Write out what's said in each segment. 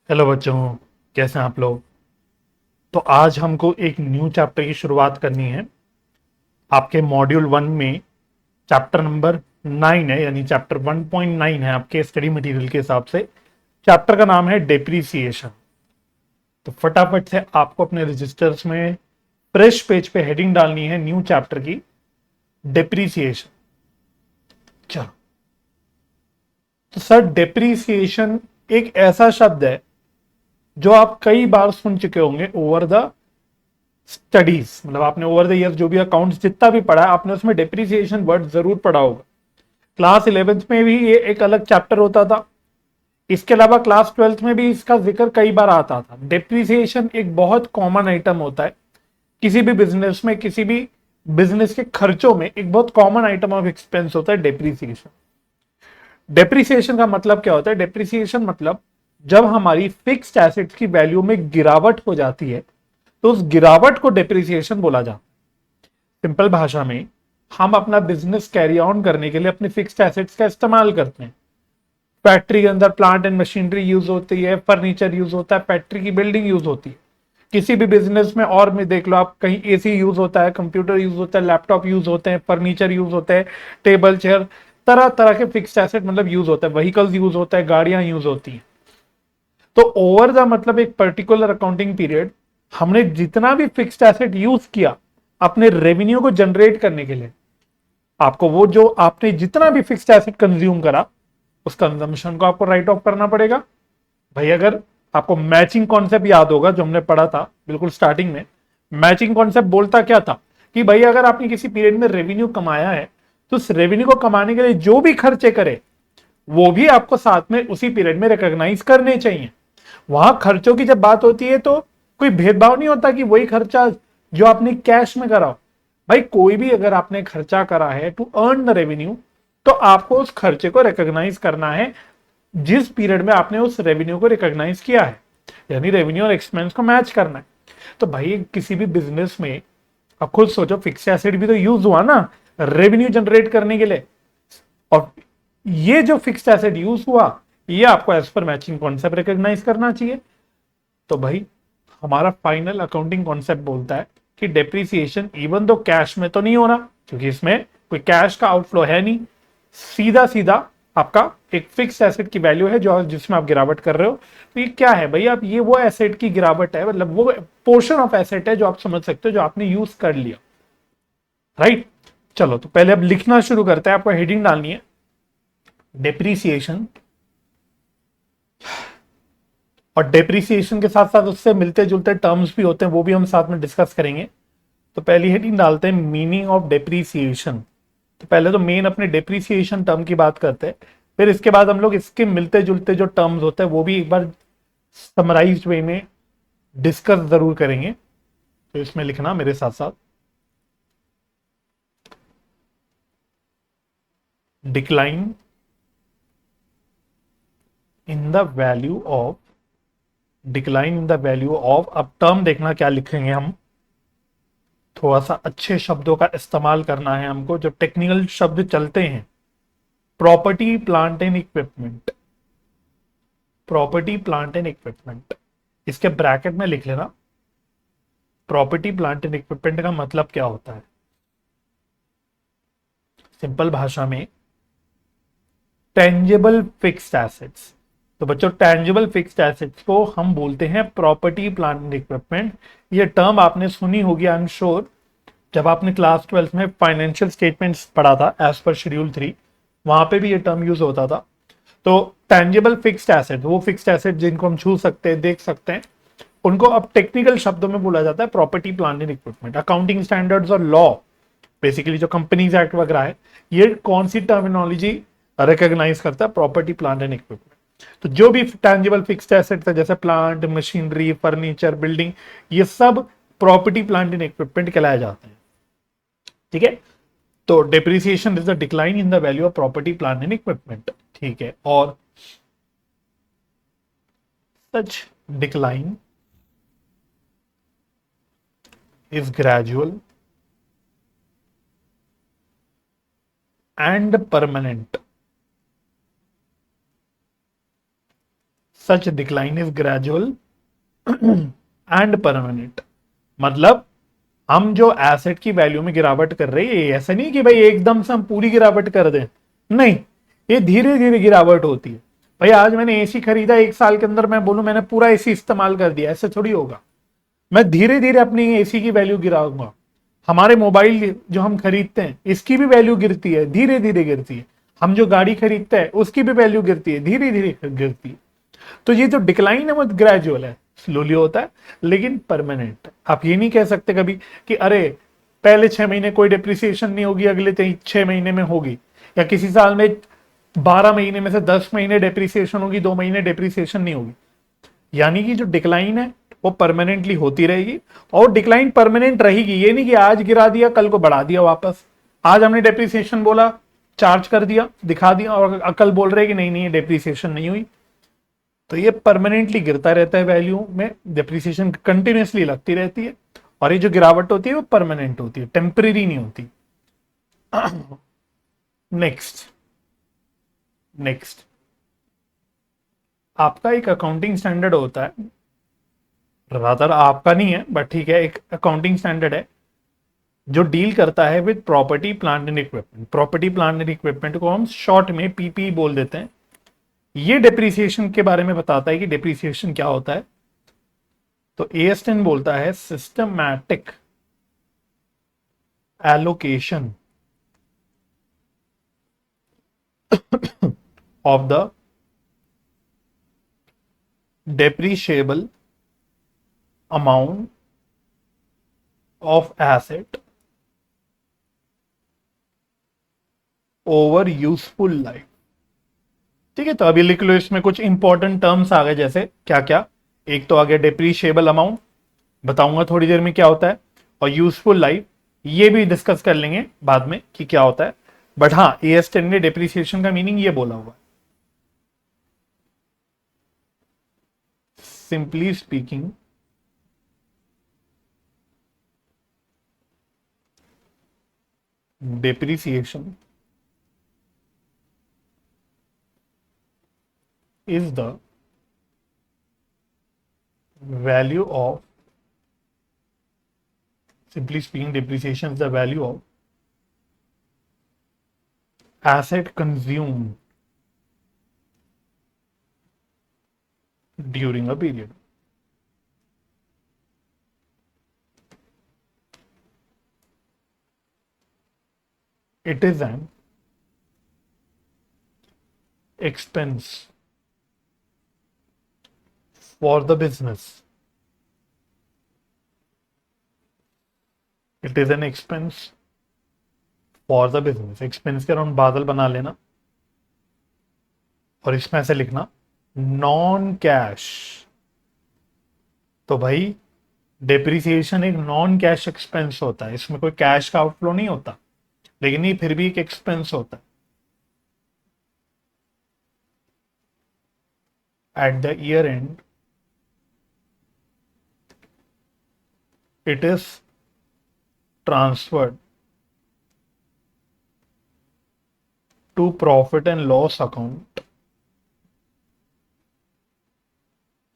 Hello बच्चों, कैसे हैं आप लोग। तो आज हमको एक न्यू चैप्टर की शुरुआत करनी है। आपके मॉड्यूल 1 में चैप्टर नंबर 9 है, यानी चैप्टर 1.9 है आपके स्टडी मटेरियल के हिसाब से। चैप्टर का नाम है डेप्रीसिएशन। तो फटाफट से आपको अपने रजिस्टर्स में फ्रेश पेज पे हेडिंग डालनी है न्यू चैप्टर की, डेप्रीसिएशन। चलो। तो सर, डेप्रीसिएशन एक ऐसा शब्द है जो आप कई बार सुन चुके होंगे ओवर द स्टडीज। मतलब आपने ओवर द ईयर जो भी अकाउंट्स जितना भी पढ़ा है, आपने उसमें डेप्रिसिएशन वर्ड जरूर पढ़ा होगा। क्लास 11th में भी ये एक अलग चैप्टर होता था। इसके अलावा क्लास 12th में भी इसका जिक्र कई बार आता था। डेप्रिसिएशन एक बहुत कॉमन आइटम होता है किसी भी बिजनेस में, किसी भी बिजनेस के खर्चों में एक बहुत कॉमन आइटम ऑफ एक्सपेंस होता है डेप्रिसिएशन। डेप्रिसिएशन का मतलब क्या होता है? डेप्रिसिएशन मतलब जब हमारी फिक्स्ड एसेट्स की वैल्यू में गिरावट हो जाती है, तो उस गिरावट को डेप्रिसिएशन बोला जाता है। सिंपल भाषा में, हम अपना बिजनेस कैरी ऑन करने के लिए अपने फिक्स्ड एसेट्स का इस्तेमाल करते हैं। फैक्ट्री के अंदर प्लांट एंड मशीनरी यूज होती है, फर्नीचर यूज होता है, फैक्ट्री की बिल्डिंग यूज होती है। किसी भी बिजनेस में और में देख लो आप, कहीं एसी यूज होता है, कंप्यूटर यूज होता है, लैपटॉप यूज होते हैं, फर्नीचर यूज होते हैं, टेबल चेयर, तरह तरह के फिक्स्ड एसेट मतलब यूज होता है, व्हीकल्स यूज होता है, गाड़ियां यूज होती हैं। तो ओवर द मतलब एक पर्टिकुलर अकाउंटिंग पीरियड हमने जितना भी फिक्स्ड एसेट यूज किया अपने रेवेन्यू को जनरेट करने के लिए, आपको वो जो आपने जितना भी फिक्स्ड एसेट कंज्यूम करा, उस कंजम्पशन को आपको राइट ऑफ करना पड़ेगा। भाई अगर आपको मैचिंग कॉन्सेप्ट याद होगा जो हमने पढ़ा था बिल्कुल स्टार्टिंग में, मैचिंग कॉन्सेप्ट बोलता क्या था कि भाई अगर आपने किसी पीरियड में रेवेन्यू कमाया है, तो उस रेवेन्यू को कमाने के लिए जो भी खर्चे करे वो भी आपको साथ में उसी पीरियड में रिकॉग्नाइज करने चाहिए। वहां खर्चों की जब बात होती है तो कोई भेदभाव नहीं होता कि वही खर्चा जो आपने कैश में करा हो। भाई कोई भी अगर आपने खर्चा करा है टू अर्न द रेवेन्यू, तो आपको उस खर्चे को रिकॉग्नाइज करना है जिस पीरियड में आपने उस रेवेन्यू को रिकॉग्नाइज किया है, यानी रेवेन्यू और एक्सपेंस को मैच करना है। तो भाई किसी भी बिजनेस में अब खुद सोचो, फिक्स एसेट भी तो यूज हुआ ना रेवेन्यू जनरेट करने के लिए, और ये जो फिक्स्ड एसेट यूज हुआ ये आपको as per matching concept recognise करना चाहिए। तो भाई हमारा फाइनल अकाउंटिंग कॉन्सेप्ट बोलता है कि डेप्रिसिएशन इवन दो कैश में तो नहीं हो रहा, क्योंकि इसमें कोई कैश का आउटफ्लो है नहीं, सीधा सीधा आपका एक फिक्स एसेट की वैल्यू है जो जिसमें आप गिरावट कर रहे हो। तो ये क्या है भाई, आप ये वो एसेट की गिरावट है, मतलब वो पोर्शन ऑफ एसेट है जो आप समझ सकते हो जो आपने यूज कर लिया। राइट। चलो, तो पहले अब लिखना शुरू करते हैं। आपको हेडिंग डालनी है डेप्रिसिएशन, और डेप्रिसिएशन के साथ साथ उससे मिलते जुलते टर्म्स भी होते हैं, वो भी हम साथ में डिस्कस करेंगे। तो पहली हेडिंग डालते हैं मीनिंग ऑफ डेप्रिसिएशन। तो पहले तो मेन अपने डेप्रिसिएशन टर्म की बात करते हैं, फिर इसके बाद हम लोग इसके मिलते जुलते जो टर्म्स होते हैं वो भी एक बार समराइज्ड वे में डिस्कस जरूर करेंगे। तो इसमें लिखना मेरे साथ साथ, decline in the value of, decline in the value of, अब टर्म देखना क्या लिखेंगे हम। थोड़ा सा अच्छे शब्दों का इस्तेमाल करना है हमको, जो टेक्निकल शब्द चलते हैं। Property plant and equipment, property plant and equipment, इसके ब्रैकेट में लिख लेना प्रॉपर्टी प्लांट एंड इक्विपमेंट का मतलब क्या होता है। सिंपल भाषा में, टेंजिबल फिक्स्ड एसेट्स। तो बच्चों, टेंजिबल फिक्स्ड एसेट्स को हम बोलते हैं प्रॉपर्टी प्लांट एंड इक्विपमेंट। ये टर्म आपने सुनी होगी आई एम श्योर, जब आपने क्लास 12 में फाइनेंशियल स्टेटमेंट्स पढ़ा था एज पर शेड्यूल 3, वहां पे भी ये टर्म यूज होता था। तो टेंजिबल फिक्स्ड एसेट, वो फिक्स्ड एसेट जिनको हम छू सकते हैं, देख सकते हैं, उनको अब टेक्निकल शब्दों में बोला जाता है property plant and equipment. Accounting standards और लॉ, बेसिकली जो कंपनीज एक्ट वगैरह है, ये कौन सी टर्मिनोलॉजी रिकॉग्नाइज करता है? Property plant and equipment. तो जो भी टैंजिबल फिक्स्ड एसेट्स है, जैसे प्लांट मशीनरी फर्नीचर बिल्डिंग, ये सब प्रॉपर्टी प्लांट एंड इक्विपमेंट कहलाए जाते हैं। ठीक है। तो depreciation is the decline in the value of property plant and equipment. ठीक है। और such decline is gradual and permanent. Such decline is gradual and permanent. मतलब हम जो एसेट की वैल्यू में गिरावट कर रहे हैं, ऐसा नहीं कि भाई एकदम से हम पूरी गिरावट कर दें, नहीं, ये धीरे धीरे गिरावट होती है। भाई आज मैंने एसी खरीदा, 1 साल के अंदर मैं बोलूं मैंने पूरा एसी इस्तेमाल कर दिया, ऐसे थोड़ी होगा। मैं धीरे धीरे अपनी एसी की वैल्यू गिराऊंगा। हमारे मोबाइल जो हम खरीदते हैं इसकी भी वैल्यू गिरती है, धीरे धीरे गिरती है। हम जो गाड़ी खरीदते हैं उसकी भी वैल्यू गिरती है, धीरे धीरे गिरती है। तो ये जो डिक्लाइन है वो ग्रेजुअल है, स्लोली होता है, लेकिन परमानेंट। आप ये नहीं कह सकते कभी कि अरे पहले 6 महीने कोई डिप्रिसिएशन नहीं होगी, अगले 6 महीने में होगी, या किसी साल में 12 महीने में से 10 महीने डिप्रिसिएशन होगी, 2 महीने डिप्रिसिएशन नहीं होगी। यानी कि जो डिक्लाइन है वो परमानेंटली होती रहेगी, और डिक्लाइन परमानेंट रहेगी। ये नहीं कि आज गिरा दिया कल को बढ़ा दिया वापस, आज हमने डेप्रिसिएशन बोला चार्ज कर दिया दिखा दिया और कल बोल रहे कि नहीं नहीं डेप्रिसिएशन नहीं हुई। तो ये परमानेंटली गिरता रहता है, वैल्यू में डेप्रिसिएशन कंटिन्यूसली लगती रहती है, और ये जो गिरावट होती है वो परमानेंट होती है, टेम्परेरी नहीं होती। नेक्स्ट नेक्स्ट आपका एक अकाउंटिंग स्टैंडर्ड होता है, रादर आपका नहीं है बट ठीक है, एक अकाउंटिंग स्टैंडर्ड है जो डील करता है with property plant and equipment. Property plant and equipment को हम शॉर्ट में पीपी बोल देते हैं। ये डेप्रिसिएशन के बारे में बताता है कि डेप्रिसिएशन क्या होता है। तो AS10 बोलता है systematic allocation of the depreciable amount of asset over useful life। ठीक है, तो अभी लिख लो, इसमें कुछ इंपॉर्टेंट टर्म्स आ गए, जैसे क्या क्या। एक तो आ गया डेप्रीशिएबल अमाउंट, बताऊंगा थोड़ी देर में क्या होता है, और यूजफुल लाइफ ये भी डिस्कस कर लेंगे बाद में कि क्या होता है। बट हाँ, AS10 ने डेप्रीसिएशन का मीनिंग ये बोला हुआ है। Simply speaking, depreciation is the value of, simply speaking, depreciation is the value of asset consumed during a period। It is an expense for the business। It is an expense for the business। Expense के around बादल बना लेना, और इसमें ऐसे लिखना non cash. तो भाई डेप्रिसिएशन एक नॉन कैश एक्सपेंस होता है, इसमें कोई कैश का आउटफ्लो नहीं होता, लेकिन ये फिर भी एक एक्सपेंस होता है। At the year end it is transferred to profit and loss account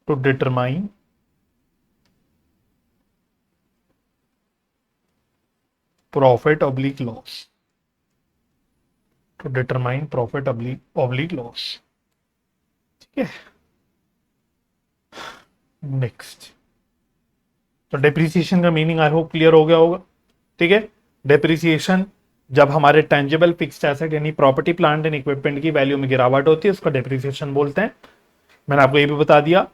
to determine profit oblique loss, to determine profit oblique loss। ठीक है, नेक्स्ट। तो डेप्रिसिएशन का मीनिंग आई होप क्लियर हो गया होगा। ठीक है, डेप्रिसिएशन जब हमारे टेंजिबल फिक्स्ड एसेट यानी प्रॉपर्टी प्लांट एंड इक्विपमेंट की वैल्यू में गिरावट होती है उसको डेप्रिसिएशन बोलते हैं। मैंने आपको ये भी बता दिया।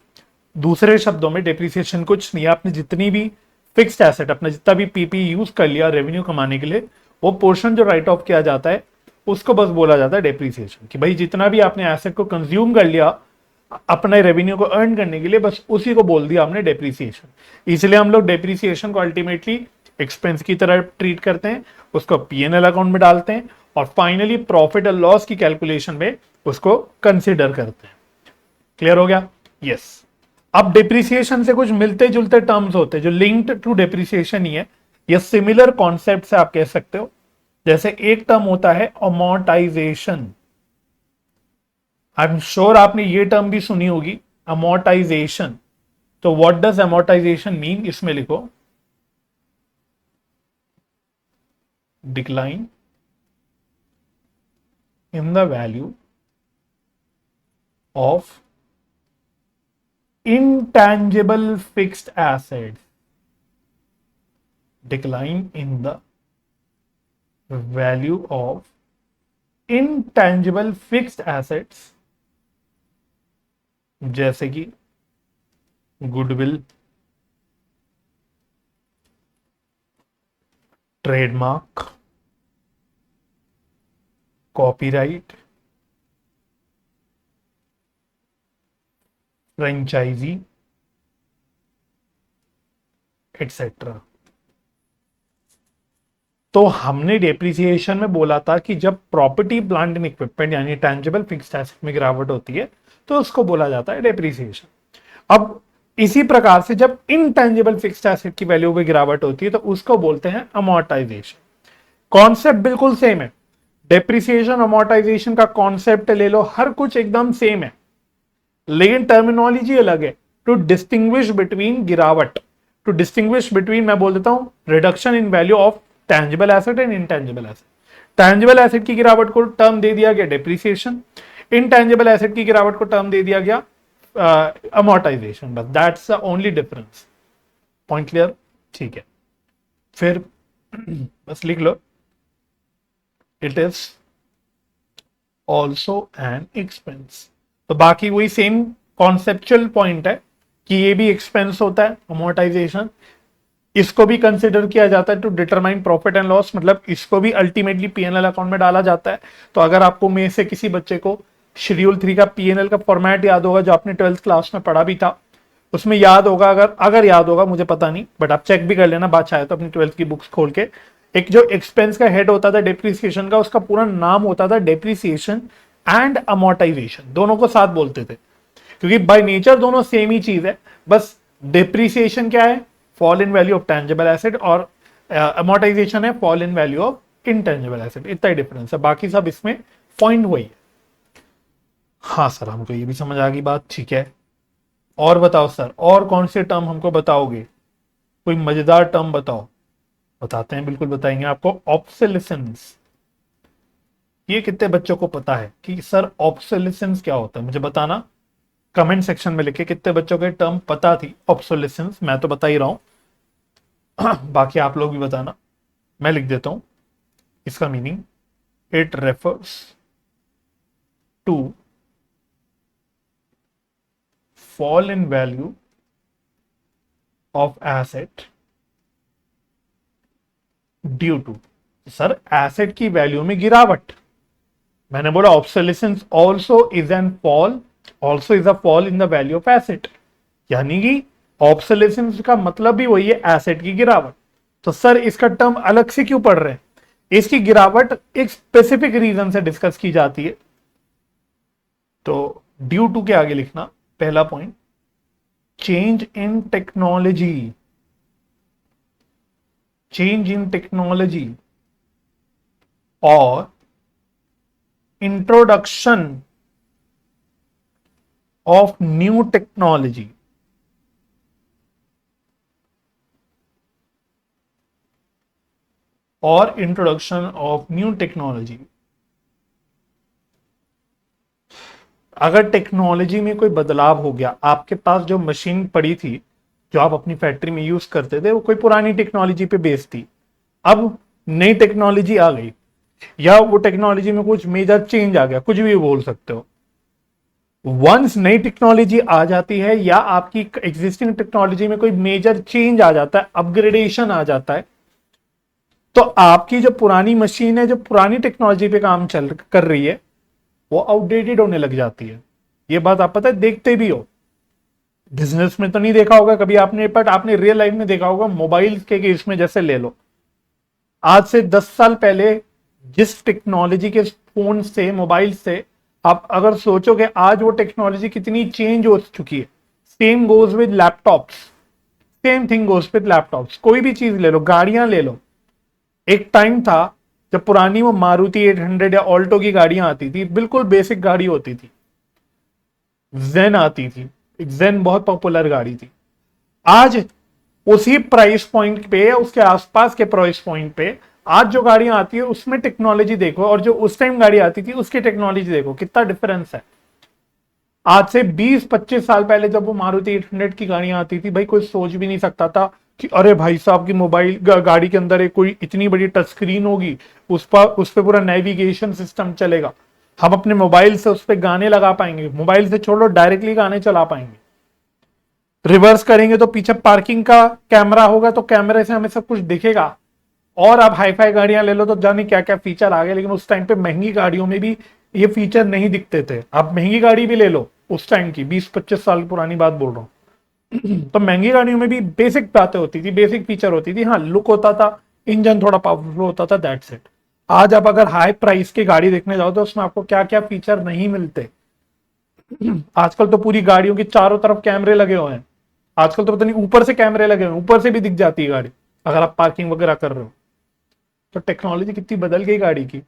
दूसरे शब्दों में डेप्रिसिएशन कुछ नहीं है, आपने जितनी भी फिक्स्ड एसेट, अपना जितना भी पीपी यूज कर लिया रेवेन्यू कमाने के लिए, वो पोर्शन जो राइट ऑफ किया जाता है उसको बस बोला जाता है डेप्रिसिएशन। कि भाई जितना भी आपने एसेट को कंज्यूम कर लिया अपने रेवेन्यू को अर्न करने के लिए, बस उसी को बोल दिया हमने डेप्रिसिएशन। इसलिए हम लोग डेप्रिसिएशन को अल्टीमेटली एक्सपेंस की तरह ट्रीट करते हैं, उसको P&L अकाउंट में डालते हैं, और फाइनली प्रॉफिट और लॉस की कैलकुलेशन में उसको कंसिडर करते हैं। क्लियर हो गया? यस। अब डेप्रिसिएशन से कुछ मिलते जुलते टर्म्स होते हैं जो लिंक्ड टू डेप्रिसिएशन ही है, या सिमिलर कॉन्सेप्ट से आप कह सकते हो। जैसे एक टर्म होता है अमोर्टाइजेशन। आई एम श्योर आपने ये टर्म भी सुनी होगी, amortization. तो what does amortization mean? इसमें लिखो decline in the value of intangible fixed assets. Decline in the value of intangible fixed assets, जैसे कि goodwill, trademark, copyright, franchisee etcetera. तो हमने डेप्रिसिएशन में बोला था कि जब प्रॉपर्टी प्लांट एंड इक्विपमेंट यानी टेंजिबल फिक्स्ड एसेट में गिरावट होती है तो उसको बोला जाता है डेप्रिसिएशन। अब इसी प्रकार से जब इनटेंजिबल फिक्स्ड एसेट की वैल्यू में गिरावट होती है तो उसको बोलते हैं अमोर्टाइजेशन। कॉन्सेप्ट बिल्कुल सेम है, डेप्रिसिएशन अमोर्टाइजेशन का कॉन्सेप्ट ले लो, हर कुछ एकदम सेम है, लेकिन टर्मिनोलॉजी अलग है। टू डिस्टिंग्विश बिटवीन गिरावट, टू डिस्टिंग्विश बिटवीन, मैं बोल देता हूं reduction in value of tangible asset and intangible asset. Tangible asset की गिरावट को टर्म दे दिया गया डेप्रिसिएशन, इनटैंजिबल एसेट की गिरावट को टर्म दे दिया गया अमोर्टाइजेशन। बस that's the only difference. Point clear? ठीक है, फिर बस लिख लो, it is also an expense. तो बाकी वही सेम कॉन्सेप्चुअल पॉइंट है कि ये भी एक्सपेंस होता है अमोर्टाइजेशन, इसको भी कंसिडर किया जाता है to determine profit and loss, मतलब इसको भी अल्टीमेटली पीएनएल अकाउंट में डाला जाता है। तो अगर आपको में से किसी बच्चे को शेड्यूल 3 का पीएनएल का फॉर्मेट याद होगा जो आपने 12th क्लास में पढ़ा भी था, उसमें याद होगा, अगर याद होगा, मुझे पता नहीं, बट आप चेक भी कर लेना बात चाहे तो अपनी 12th की बुक्स खोल के। एक जो एक्सपेंस का हेड होता था डेप्रिसिएशन का, उसका पूरा नाम होता था डेप्रिसिएशन एंड अमोर्टाइजेशन, दोनों को साथ बोलते थे क्योंकि बाय नेचर दोनों सेम ही चीज है। बस डेप्रिसिएशन क्या है? Fall in value of tangible asset, और अमोर्टाइजेशन है fall in value of intangible asset. इतना ही डिफरेंस है, बाकी सब इसमें पॉइंट वही है। हाँ सर, हमको ये भी समझ आ गई बात, ठीक है। और बताओ सर, और कौन से टर्म हमको बताओगे? कोई मजेदार टर्म बताओ। बताते हैं, बिल्कुल बताएंगे आपको। ऑब्सोलेसेंस, ये कितने बच्चों को पता है कि सर ऑब्सोलेसेंस क्या होता है? मुझे बताना कमेंट सेक्शन में लिखे कितने बच्चों के टर्म पता थी ऑब्सोलेसेंस। मैं तो बता ही रहा हूं बाकी आप लोग भी बताना। मैं लिख देता हूं इसका meaning, it refers to fall in value of asset due to, sir asset की वैल्यू में गिरावट। मैंने बोला obsolescence also is an fall, also is a fall in the value of asset, यानी कि ऑब्सोलेसेंस का मतलब भी वही है, एसेट की गिरावट। तो सर इसका टर्म अलग से क्यों पढ़ रहे हैं? इसकी गिरावट एक स्पेसिफिक रीजन से डिस्कस की जाती है। तो ड्यू टू के आगे लिखना पहला point, change in technology, change in technology और इंट्रोडक्शन ऑफ न्यू टेक्नोलॉजी, और इंट्रोडक्शन ऑफ न्यू टेक्नोलॉजी। अगर टेक्नोलॉजी में कोई बदलाव हो गया, आपके पास जो मशीन पड़ी थी जो आप अपनी फैक्ट्री में यूज करते थे वो कोई पुरानी टेक्नोलॉजी पे बेस्ड थी, अब नई टेक्नोलॉजी आ गई या वो टेक्नोलॉजी में कुछ मेजर चेंज आ गया, कुछ भी बोल सकते हो। वंस नई टेक्नोलॉजी आ जाती है या आपकी एग्जिस्टिंग टेक्नोलॉजी में कोई मेजर चेंज आ जाता है, अपग्रेडेशन आ जाता है, तो आपकी जो पुरानी मशीन है जो पुरानी टेक्नोलॉजी पे काम कर रही है वो आउटडेटेड होने लग जाती है। ये बात आप पता है, देखते भी हो, बिजनेस में तो नहीं देखा होगा कभी आपने, बट आपने रियल लाइफ में देखा होगा। मोबाइल के केस में जैसे ले लो, आज से 10 साल पहले जिस टेक्नोलॉजी के फोन से, मोबाइल से आप अगर सोचोगे आज वो टेक्नोलॉजी कितनी चेंज हो चुकी है। Same goes with laptops, same thing goes with laptops. कोई भी चीज ले लो, गाड़ियां ले लो, एक टाइम था जब पुरानी वो मारुति 800 या ऑल्टो की गाड़ियां आती थी, बिल्कुल बेसिक गाड़ी होती थी, जेन आती थी, जेन बहुत पॉपुलर गाड़ी थी। आज उसी प्राइस पॉइंट पे या उसके आसपास के प्राइस पॉइंट पे आज जो गाड़ियां आती है उसमें टेक्नोलॉजी देखो, और जो उस टाइम गाड़ी आती थी उसकी टेक्नोलॉजी देखो, कितना डिफरेंस है। आज से 20-25 साल पहले जब वो मारुति 800 की गाड़ियां आती थी, भाई कोई सोच भी नहीं सकता था कि अरे भाई साहब की मोबाइल गाड़ी के अंदर एक कोई इतनी बड़ी टच स्क्रीन होगी, उस पर पूरा नेविगेशन सिस्टम चलेगा, हम अपने मोबाइल से उस पर गाने लगा पाएंगे, मोबाइल से छोड़ो डायरेक्टली गाने चला पाएंगे, रिवर्स करेंगे तो पीछे पार्किंग का कैमरा होगा तो कैमरे से हमें सब कुछ दिखेगा। और आप हाई फाई गाड़ियां ले लो तो जाने क्या क्या फीचर आ गए, लेकिन उस टाइम पे महंगी गाड़ियों में भी ये फीचर नहीं दिखते थे। आप महंगी गाड़ी भी ले लो उस टाइम की, 20-25 साल पुरानी बात बोल रहा हूं तो महंगी गाड़ियों में भी बेसिक बातें होती थी, बेसिक फीचर होती थी, हाँ लुक होता था, इंजन थोड़ा पावरफुल होता था, दैट्स इट। आज आप अगर हाई प्राइस की गाड़ी देखने जाओ तो उसमें आपको क्या क्या फीचर नहीं मिलते। आजकल तो पूरी गाड़ियों के चारों तरफ कैमरे लगे हुए हैं, आजकल तो पता नहीं ऊपर से कैमरे लगे हुए हैं, ऊपर से भी दिख जाती है गाड़ी अगर आप पार्किंग वगैरह कर रहे हो। तो टेक्नोलॉजी कितनी बदल गई गाड़ी की।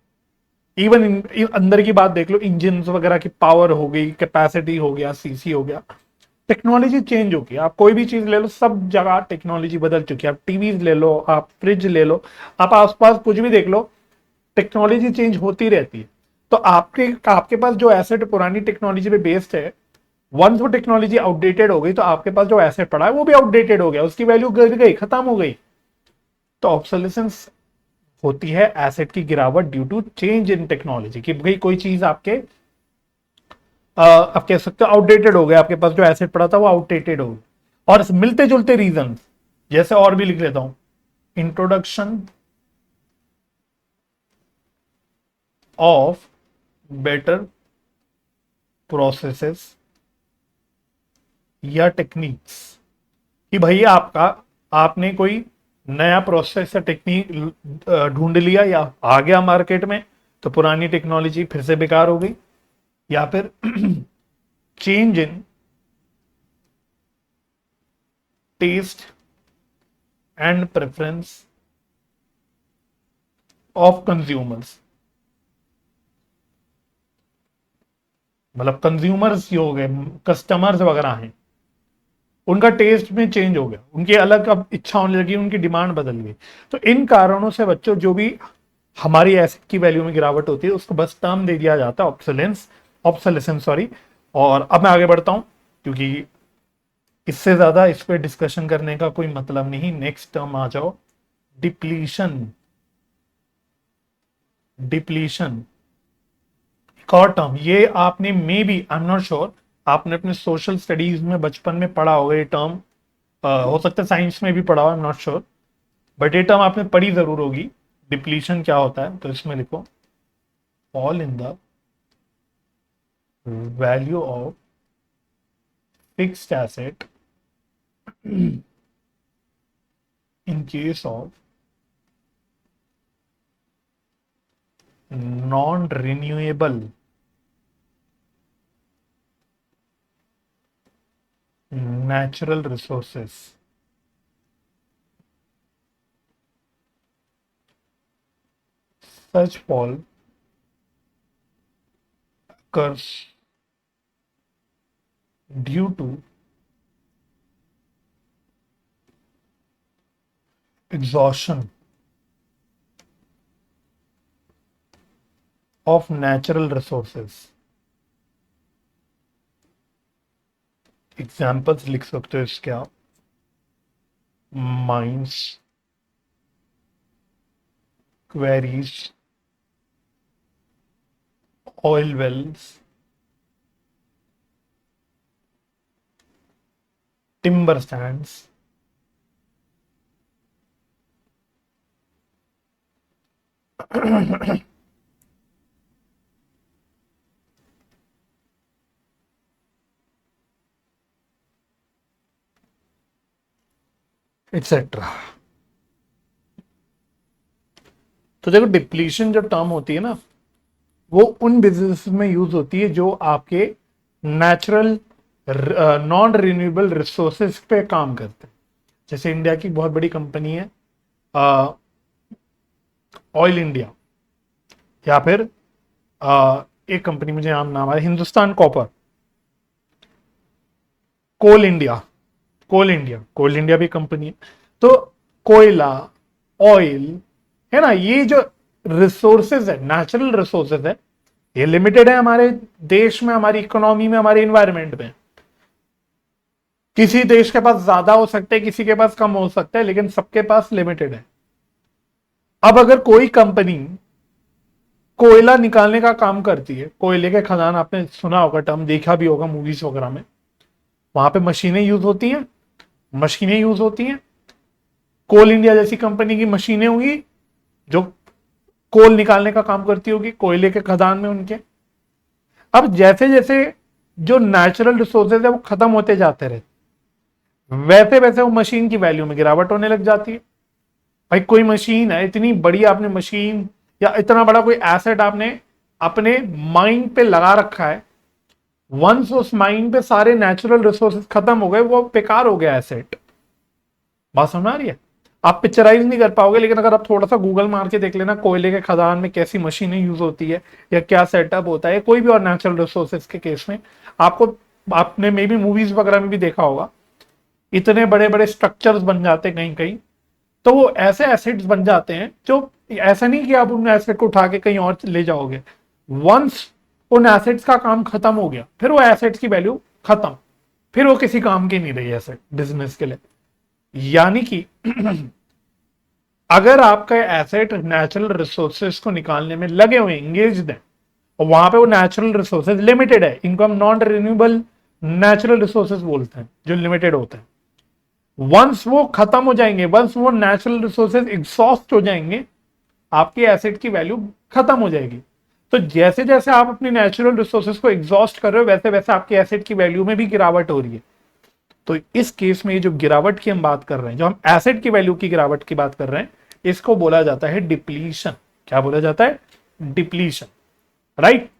इवन अंदर की बात देख लो, इंजन वगैरह की पावर हो गई, कैपेसिटी हो गया, सीसी हो गया, टेक्नोलॉजी चेंज हो गई। आप कोई भी चीज ले लो, सब जगह टेक्नोलॉजी बदल चुकी है। आप टीवी ले लो, आप फ्रिज ले लो, आप आसपास कुछ भी देख लो, टेक्नोलॉजी चेंज होती रहती है। तो आपके आपके पास जो एसेट पुरानी टेक्नोलॉजी पे बेस्ड है, वंस वो टेक्नोलॉजी आउटडेटेड हो गई तो आपके पास जो एसेट पड़ा है वो भी आउटडेटेड हो गया, उसकी वैल्यू गिर गई, खत्म हो गई। तो ऑब्सोलेसेंस होती है एसेट की गिरावट due to change in technology, कि भाई कोई चीज आपके आप कह सकते हो आउटडेटेड हो गया, आपके पास जो एसेट पड़ा था वो आउटडेटेड हो गया। और मिलते जुलते रीजन जैसे और भी लिख लेता हूं, इंट्रोडक्शन ऑफ बेटर प्रोसेसेस या टेक्निक्स, कि भाई आपने कोई नया प्रोसेस या टेक्निक ढूंढ लिया या आ गया मार्केट में, तो पुरानी टेक्नोलॉजी फिर से बेकार हो गई। या फिर change in taste and preference of consumers, मतलब कंज्यूमर्स जो हो गए, कस्टमर्स वगैरह हैं, उनका टेस्ट में चेंज हो गया, उनकी अलग अब इच्छा होने लगी, उनकी डिमांड बदल गई। तो इन कारणों से बच्चों जो भी हमारी एसेट की वैल्यू में गिरावट होती है उसको बस टर्म दे दिया जाता है ऑब्सोलेसेंस, सॉरी। और अब मैं आगे बढ़ता हूं क्योंकि इससे ज्यादा इस पे डिस्कशन करने का कोई मतलब नहीं। नेक्स्ट टर्म आ जाओ, डिप्लीशन। डिप्लीशन एक और टर्म, ये आपने maybe, I am not sure, आपने अपने सोशल स्टडीज में बचपन में पढ़ा होगा ये टर्म, हो सकता है साइंस में भी पढ़ा हो, I am not sure, but ये टर्म आपने पढ़ी जरूर होगी। डिप्लीशन क्या होता है, तो इसमें लिखो, fall in the value of fixed asset in case of non renewable natural resources, such fall occurs due to exhaustion of natural resources। Examples लिख सकते हो इसके आप, mines, quarries, oil wells, timber stands, etcetera. तो देखो depletion जो term होती है ना, वो उन बिजनेस में यूज होती है जो आपके नेचुरल नॉन रिन्यूएबल रिसोर्सेज पे काम करते हैं। जैसे इंडिया की बहुत बड़ी कंपनी है ऑयल इंडिया, या फिर एक कंपनी मुझे नाम आया, हिंदुस्तान कॉपर। कोल इंडिया भी कंपनी है। तो कोयला, ऑयल, है ना, ये जो रिसोर्सेज है, नेचुरल रिसोर्सेज है, ये लिमिटेड है हमारे देश में, हमारी इकोनॉमी में, हमारे इन्वायरमेंट में। किसी देश के पास ज्यादा हो सकता है, किसी के पास कम हो सकता है, लेकिन सबके पास लिमिटेड है। अब अगर कोई कंपनी कोयला निकालने का काम करती है, कोयले के खदान, आपने सुना होगा टर्म, देखा भी होगा मूवीज वगैरह में, वहां पे मशीनें यूज होती हैं, मशीनें यूज होती हैं। कोल इंडिया जैसी कंपनी की मशीनें होंगी जो कोल निकालने का काम करती होगी कोयले के खदान में उनके। अब जैसे जैसे जो नेचुरल रिसोर्सेज है वो खत्म होते जाते रहे, वैसे वैसे वो मशीन की वैल्यू में गिरावट होने लग जाती है। भाई कोई मशीन है, इतनी बड़ी आपने मशीन या इतना बड़ा कोई एसेट आपने अपने माइंड पे लगा रखा है, वंस उस माइंड पे सारे नेचुरल रिसोर्सेज खत्म हो गए, वो बेकार हो गया एसेट। बात समझ आ रही है? आप पिक्चराइज नहीं कर पाओगे, लेकिन अगर आप थोड़ा सा गूगल मार के देख लेना कोयले के खदान में कैसी मशीनें यूज होती है या क्या सेटअप होता है, कोई भी और नेचुरल रिसोर्सेज के केस में, आपको, आपने मे बी मूवीज वगैरह में भी देखा होगा, इतने बड़े बड़े स्ट्रक्चर्स बन जाते हैं कहीं कहीं। तो वो ऐसे एसेट्स बन जाते हैं जो, ऐसा नहीं कि आप उन एसेट को उठा के कहीं और ले जाओगे, वंस उन एसेट्स का काम खत्म हो गया, फिर वो एसेट्स की वैल्यू खत्म, फिर वो किसी काम की नहीं रही एसेट बिजनेस के लिए। यानी कि अगर आपका एसेट नेचुरल रिसोर्सेज को निकालने में लगे हुए एंगेज्ड है, और वहां पे वो नेचुरल रिसोर्सेज लिमिटेड है, इनको हम नॉन रिन्यूएबल नेचुरल रिसोर्सेज बोलते हैं जो लिमिटेड होते हैं, वंस वो खत्म हो जाएंगे, वंस वो नेचुरल रिसोर्सेज एग्जॉस्ट हो जाएंगे, आपके एसेट की वैल्यू खत्म हो जाएगी। तो जैसे जैसे आप अपने नेचुरल रिसोर्सेज को एग्जॉस्ट कर रहे हो, वैसे वैसे आपके एसेट की वैल्यू में भी गिरावट हो रही है। तो इस केस में ये जो गिरावट की हम बात कर रहे हैं, जो हम एसेट की वैल्यू की गिरावट की बात कर रहे हैं, इसको बोला जाता है डिप्लीशन। क्या बोला जाता है? Depletion, right.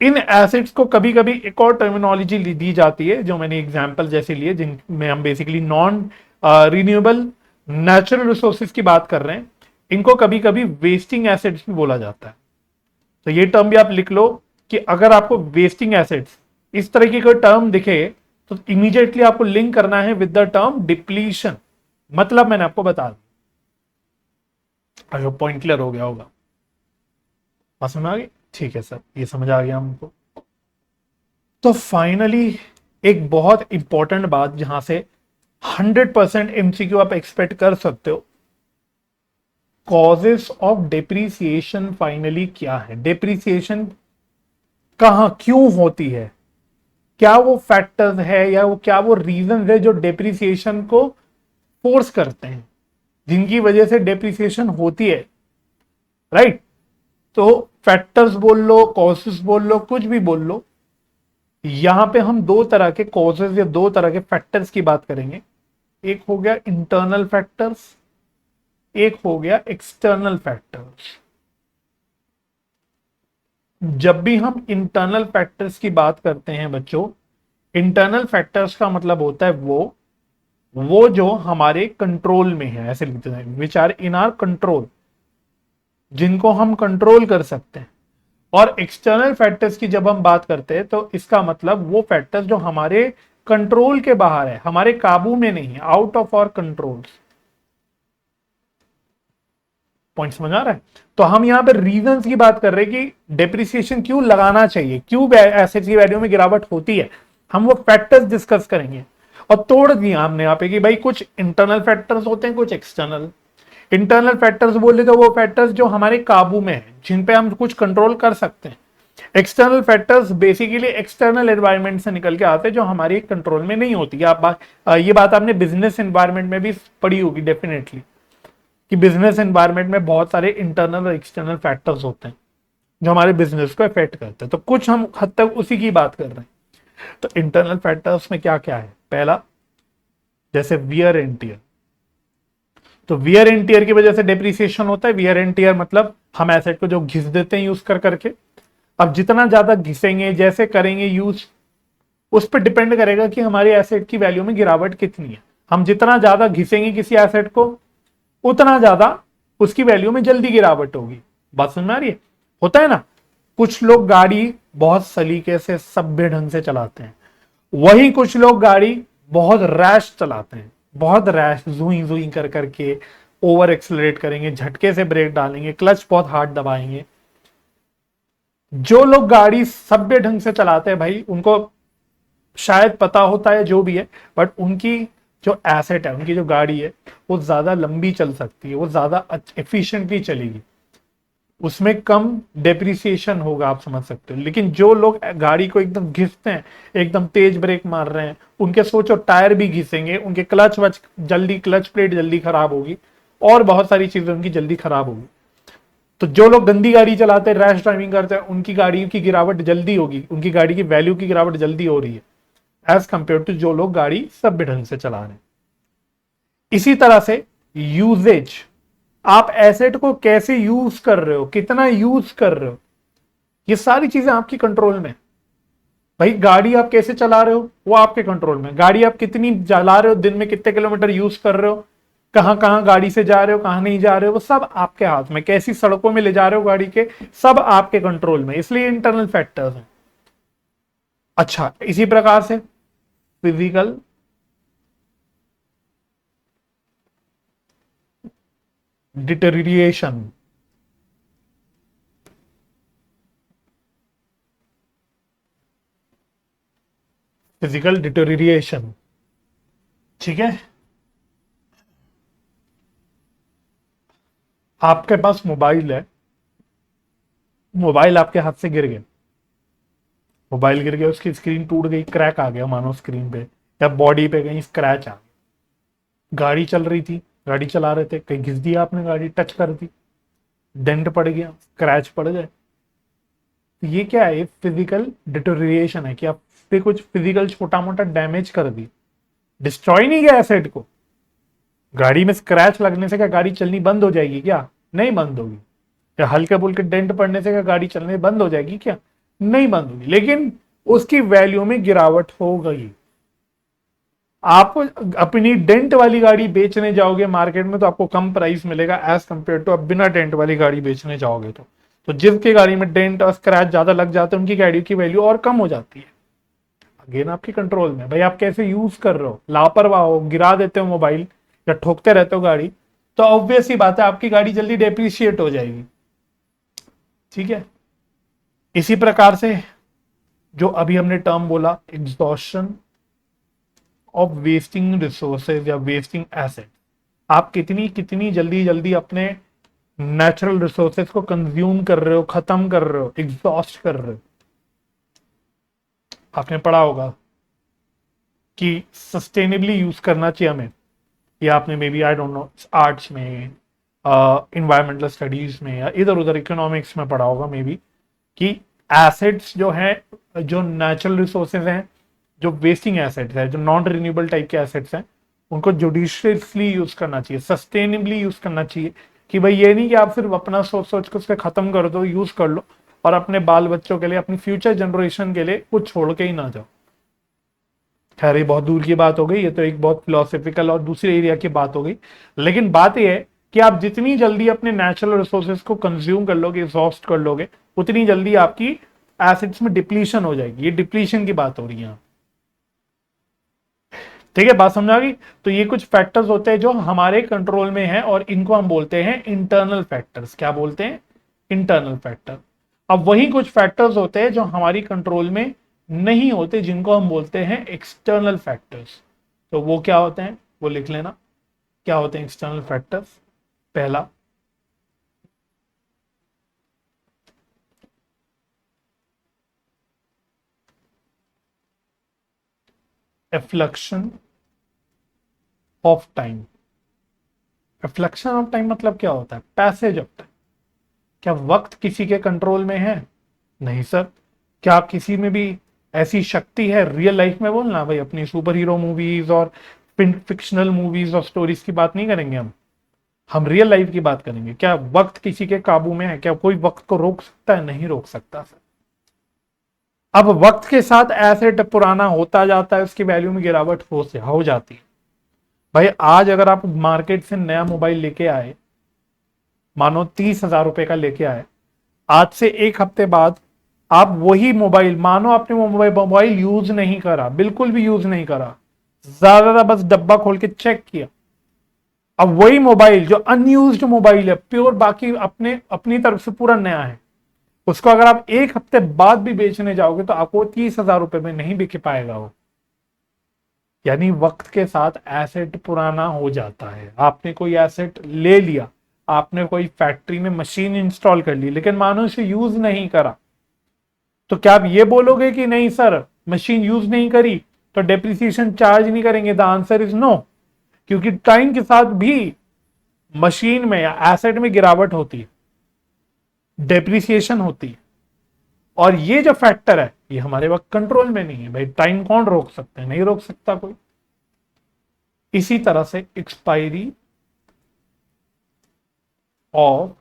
इन एसिड्स को कभी कभी एक और टर्मिनोलॉजी दी जाती है जो मैंने एग्जांपल जैसे लिए, जिनमें हम basically non renewable natural resources की बात कर रहे हैं, इनको कभी कभी वेस्टिंग एसिड्स भी बोला जाता है। तो ये टर्म भी आप लिख लो कि अगर आपको वेस्टिंग एसिड्स इस तरह की कोई टर्म दिखे तो इमीडिएटली आपको लिंक करना है विद द टर्म डिप्लीशन। मतलब मैंने आपको बता दिया, अगर पॉइंट क्लियर हो गया होगा, बात समझ आ गई? ठीक है सर, ये समझ आ गया हमको। तो फाइनली एक बहुत इंपॉर्टेंट बात जहां से 100% एमसीक्यू आप एक्सपेक्ट कर सकते हो, कॉजेस ऑफ डेप्रीसिएशन फाइनली क्या है, डेप्रीसिएशन कहां क्यों होती है, क्या वो फैक्टर्स है या वो क्या वो रीजन है जो डेप्रीसिएशन को फोर्स करते हैं, जिनकी वजह से डेप्रीसिएशन होती है, राइट। तो फैक्टर्स बोल लो, कॉजेस बोल लो, कुछ भी बोल लो, यहां पे हम दो तरह के कॉजेस या दो तरह के फैक्टर्स की बात करेंगे। एक हो गया इंटरनल फैक्टर्स, एक हो गया एक्सटर्नल फैक्टर्स। जब भी हम इंटरनल फैक्टर्स की बात करते हैं बच्चों, इंटरनल फैक्टर्स का मतलब होता है वो जो हमारे कंट्रोल में है, ऐसे लिखते हैं, which are in our control, जिनको हम कंट्रोल कर सकते हैं। और एक्सटर्नल फैक्टर्स की जब हम बात करते हैं तो इसका मतलब वो फैक्टर्स जो हमारे कंट्रोल के बाहर है, हमारे काबू में नहीं है, out of our control. Point समझ आ रहा है? तो हम यहां पर रीजंस की बात कर रहे हैं कि डेप्रिसिएशन क्यों लगाना चाहिए, क्यों एसेट की वैल्यू में गिरावट होती है, हम वो फैक्टर्स डिस्कस करेंगे। और तोड़ दिया हमने यहाँ पे कि भाई कुछ इंटरनल फैक्टर्स होते हैं, कुछ एक्सटर्नल। इंटरनल फैक्टर्स बोले तो वो फैक्टर्स जो हमारे काबू में है, जिन पे हम कुछ कंट्रोल कर सकते हैं। External factors basically external environment से निकल के आते हैं, जो हमारी कंट्रोल में नहीं होती। ये बात आपने बिजनेस एनवायरनमेंट में भी पढ़ी होगी डेफिनेटली, कि बिजनेस एनवायरनमेंट में बहुत सारे इंटरनल और एक्सटर्नल फैक्टर्स होते हैं जो हमारे बिजनेस को इफेक्ट करते हैं। तो कुछ हम हद तक उसी की बात कर रहे हैं। तो इंटरनल फैक्टर्स में क्या क्या है? पहला, जैसे वियर एंड टियर। तो वियर एंड टियर की वजह से डेप्रिसिएशन होता है। वियर एंड टियर मतलब हम एसेट को जो घिस देते हैं यूज कर करके। अब जितना ज्यादा घिसेंगे, जैसे करेंगे यूज, उस पर डिपेंड करेगा कि हमारी एसेट की वैल्यू में गिरावट कितनी है। हम जितना ज्यादा घिसेंगे किसी एसेट को, उतना ज्यादा उसकी वैल्यू में जल्दी गिरावट होगी। बात समझ में आ रही है? होता है ना, कुछ लोग गाड़ी बहुत सलीके से सभ्य ढंग से चलाते हैं, वही कुछ लोग गाड़ी बहुत रैश चलाते हैं, बहुत रैश, जुई जुई कर करके ओवर एक्सलरेट करेंगे, झटके से ब्रेक डालेंगे, क्लच बहुत हार्ड दबाएंगे। जो लोग गाड़ी सभ्य ढंग से चलाते हैं भाई, उनको शायद पता होता है जो भी है, बट उनकी जो एसेट है, उनकी जो गाड़ी है, वो ज्यादा लंबी चल सकती है, वो ज्यादा एफिशिएंटली चलेगी, उसमें कम डेप्रिसिएशन होगा, आप समझ सकते हो। लेकिन जो लोग गाड़ी को एकदम घिसते हैं, एकदम तेज ब्रेक मार रहे हैं, उनके सोचो टायर भी घिसेंगे, उनके क्लच वच जल्दी, क्लच प्लेट जल्दी खराब होगी, और बहुत सारी चीजें उनकी जल्दी खराब होगी। तो जो लोग गंदी गाड़ी चलाते हैं, रैश ड्राइविंग करते हैं, उनकी गाड़ी की गिरावट जल्दी होगी, उनकी गाड़ी की वैल्यू की गिरावट जल्दी हो रही है एज कंपेयर टू जो लोग गाड़ी सभ्य ढंग से चला रहे हैं। इसी तरह से यूजेज, आप एसेट को कैसे यूज कर रहे हो, कितना यूज कर रहे हो, ये सारी चीजें आपकी कंट्रोल में। भाई गाड़ी आप कैसे चला रहे हो वो आपके कंट्रोल में, गाड़ी आप कितनी चला रहे हो, दिन में कितने किलोमीटर यूज कर रहे हो, कहां कहां गाड़ी से जा रहे हो, कहां नहीं जा रहे हो, वो सब आपके हाथ में, कैसी सड़कों में ले जा रहे हो गाड़ी के, सब आपके कंट्रोल में, इसलिए इंटरनल फैक्टर्स हैं। अच्छा, इसी प्रकार से फिजिकल डिटेरिएशन, फिजिकल डिटेरिएशन, ठीक है। आपके पास मोबाइल है, मोबाइल आपके हाथ से गिर गया, मोबाइल गिर गया, उसकी स्क्रीन टूट गई, क्रैक आ गया मानो स्क्रीन पे, या बॉडी पे कहीं स्क्रैच आ गया, गाड़ी चल रही थी, गाड़ी चला रहे थे, कहीं घिस दिया आपने, गाड़ी टच कर दी, डेंट पड़ गया, स्क्रैच पड़ गए, तो ये क्या है, फिजिकल डिटोरिएशन है कि आप पे कुछ फिजिकल छोटा मोटा डैमेज कर दी, डिस्ट्रॉय नहीं किया एसेट को। गाड़ी में स्क्रैच लगने से क्या गाड़ी चलनी बंद हो जाएगी क्या? नहीं बंद होगी। या हल्के फुल्के डेंट पड़ने से क्या गाड़ी चलने बंद हो जाएगी क्या? नहीं बंद होगी, लेकिन उसकी वैल्यू में गिरावट हो गई। आप अपनी डेंट वाली गाड़ी बेचने जाओगे मार्केट में तो आपको कम प्राइस मिलेगा एज कंपेयर टू आप बिना डेंट वाली गाड़ी बेचने जाओगे तो जिसकी गाड़ी में डेंट और स्क्रैच ज्यादा लग जाते हैं उनकी गाड़ी की वैल्यू और कम हो जाती है। अगेन आपकी कंट्रोल में, भाई आप कैसे यूज कर रहे हो, लापरवाह हो, गिरा देते हो मोबाइल या ठोकते रहते हो गाड़ी, तो ऑब्वियस ही बात है आपकी गाड़ी जल्दी डेप्रिशिएट हो जाएगी, ठीक है। इसी प्रकार से जो अभी हमने टर्म बोला, एग्जॉशन ऑफ वेस्टिंग रिसोर्सेज या वेस्टिंग एसेट, आप कितनी कितनी जल्दी जल्दी अपने नेचुरल रिसोर्सेज को कंज्यूम कर रहे हो, खत्म कर रहे हो, एग्जॉस्ट कर रहे हो। आपने पढ़ा होगा कि सस्टेनेबली यूज करना चाहिए हमें, या आपने maybe I don't know arts में, इन्वायरमेंटल स्टडीज में, या इधर उधर इकोनॉमिक्स में पढ़ा होगा मे बी, कि एसेट्स जो है, जो नेचुरल रिसोर्सेज हैं, जो वेस्टिंग एसेट्स है, जो नॉन रिन्यूएबल टाइप के एसेट्स हैं, उनको जुडिशियसली यूज करना चाहिए, सस्टेनेबली यूज करना चाहिए। कि भाई ये नहीं कि आप सिर्फ अपना सोच सोच के उसके खत्म कर दो, यूज कर लो, और अपने बाल बच्चों के लिए, अपनी फ्यूचर जनरेशन के लिए कुछ छोड़ के ही ना जाओ। खैर ये बहुत दूर की बात हो गई, ये तो एक बहुत फिलोसफिकल और दूसरे एरिया की बात हो गई। लेकिन बात यह है कि आप जितनी जल्दी अपने नेचुरल रिसोर्सेज को कंज्यूम कर लोगे, एग्जॉस्ट कर लोगे, उतनी जल्दी आपकी एसिड्स में डिप्लीशन हो जाएगी। ये डिप्लीशन की बात हो रही है, ठीक है, बात समझा गई। तो ये कुछ फैक्टर्स होते हैं जो हमारे कंट्रोल में है, और इनको हम बोलते हैं इंटरनल फैक्टर्स। क्या बोलते हैं? Internal factor. अब वही कुछ फैक्टर्स होते हैं जो हमारी कंट्रोल में नहीं होते, जिनको हम बोलते हैं एक्सटर्नल फैक्टर्स। तो वो क्या होते हैं वो लिख लेना, क्या होते हैं एक्सटर्नल फैक्टर्स। पहला, एफ्लक्शन ऑफ टाइम। एफ्लक्शन ऑफ टाइम मतलब क्या होता है? Passage of time. क्या वक्त किसी के कंट्रोल में है? नहीं सर। क्या किसी में भी ऐसी शक्ति है रियल लाइफ में? बोलना भाई, अपनी सुपर हीरो मूवीज और फिक्शनल मूवीज और स्टोरीज की बात नहीं करेंगे हम रियल लाइफ की बात करेंगे। क्या वक्त किसी के काबू में है? क्या कोई वक्त को रोक सकता है? नहीं रोक सकता सर। अब वक्त के साथ एसेट पुराना होता जाता है, उसकी वैल्यू में गिरावट हो जाती है। भाई आज अगर आप मार्केट से नया मोबाइल लेके आए, मानो 30,000 रुपए का लेके आए, आज से एक हफ्ते बाद आप वही मोबाइल, मानो आपने वो मोबाइल यूज नहीं करा, बिल्कुल भी यूज नहीं करा, ज्यादा बस डब्बा खोल के चेक किया, अब वही मोबाइल जो अनयूज्ड मोबाइल है, प्योर, बाकी अपने अपनी तरफ से पूरा नया है, उसको अगर आप एक हफ्ते बाद भी बेचने जाओगे तो आपको 30,000 रुपए में नहीं बिक पाएगा वो। यानी वक्त के साथ एसेट पुराना हो जाता है। आपने कोई एसेट ले लिया, आपने कोई फैक्ट्री में मशीन इंस्टॉल कर ली, लेकिन मानो इसे यूज नहीं करा, तो क्या आप ये बोलोगे कि नहीं सर मशीन यूज नहीं करी तो डेप्रिसिएशन चार्ज नहीं करेंगे? द आंसर इज नो, क्योंकि टाइम के साथ भी मशीन में या एसेट में गिरावट होती है, डेप्रिसिएशन होती है, और ये जो फैक्टर है ये हमारे वक्त कंट्रोल में नहीं है भाई। टाइम कौन रोक सकता है? नहीं रोक सकता कोई। इसी तरह से expiry of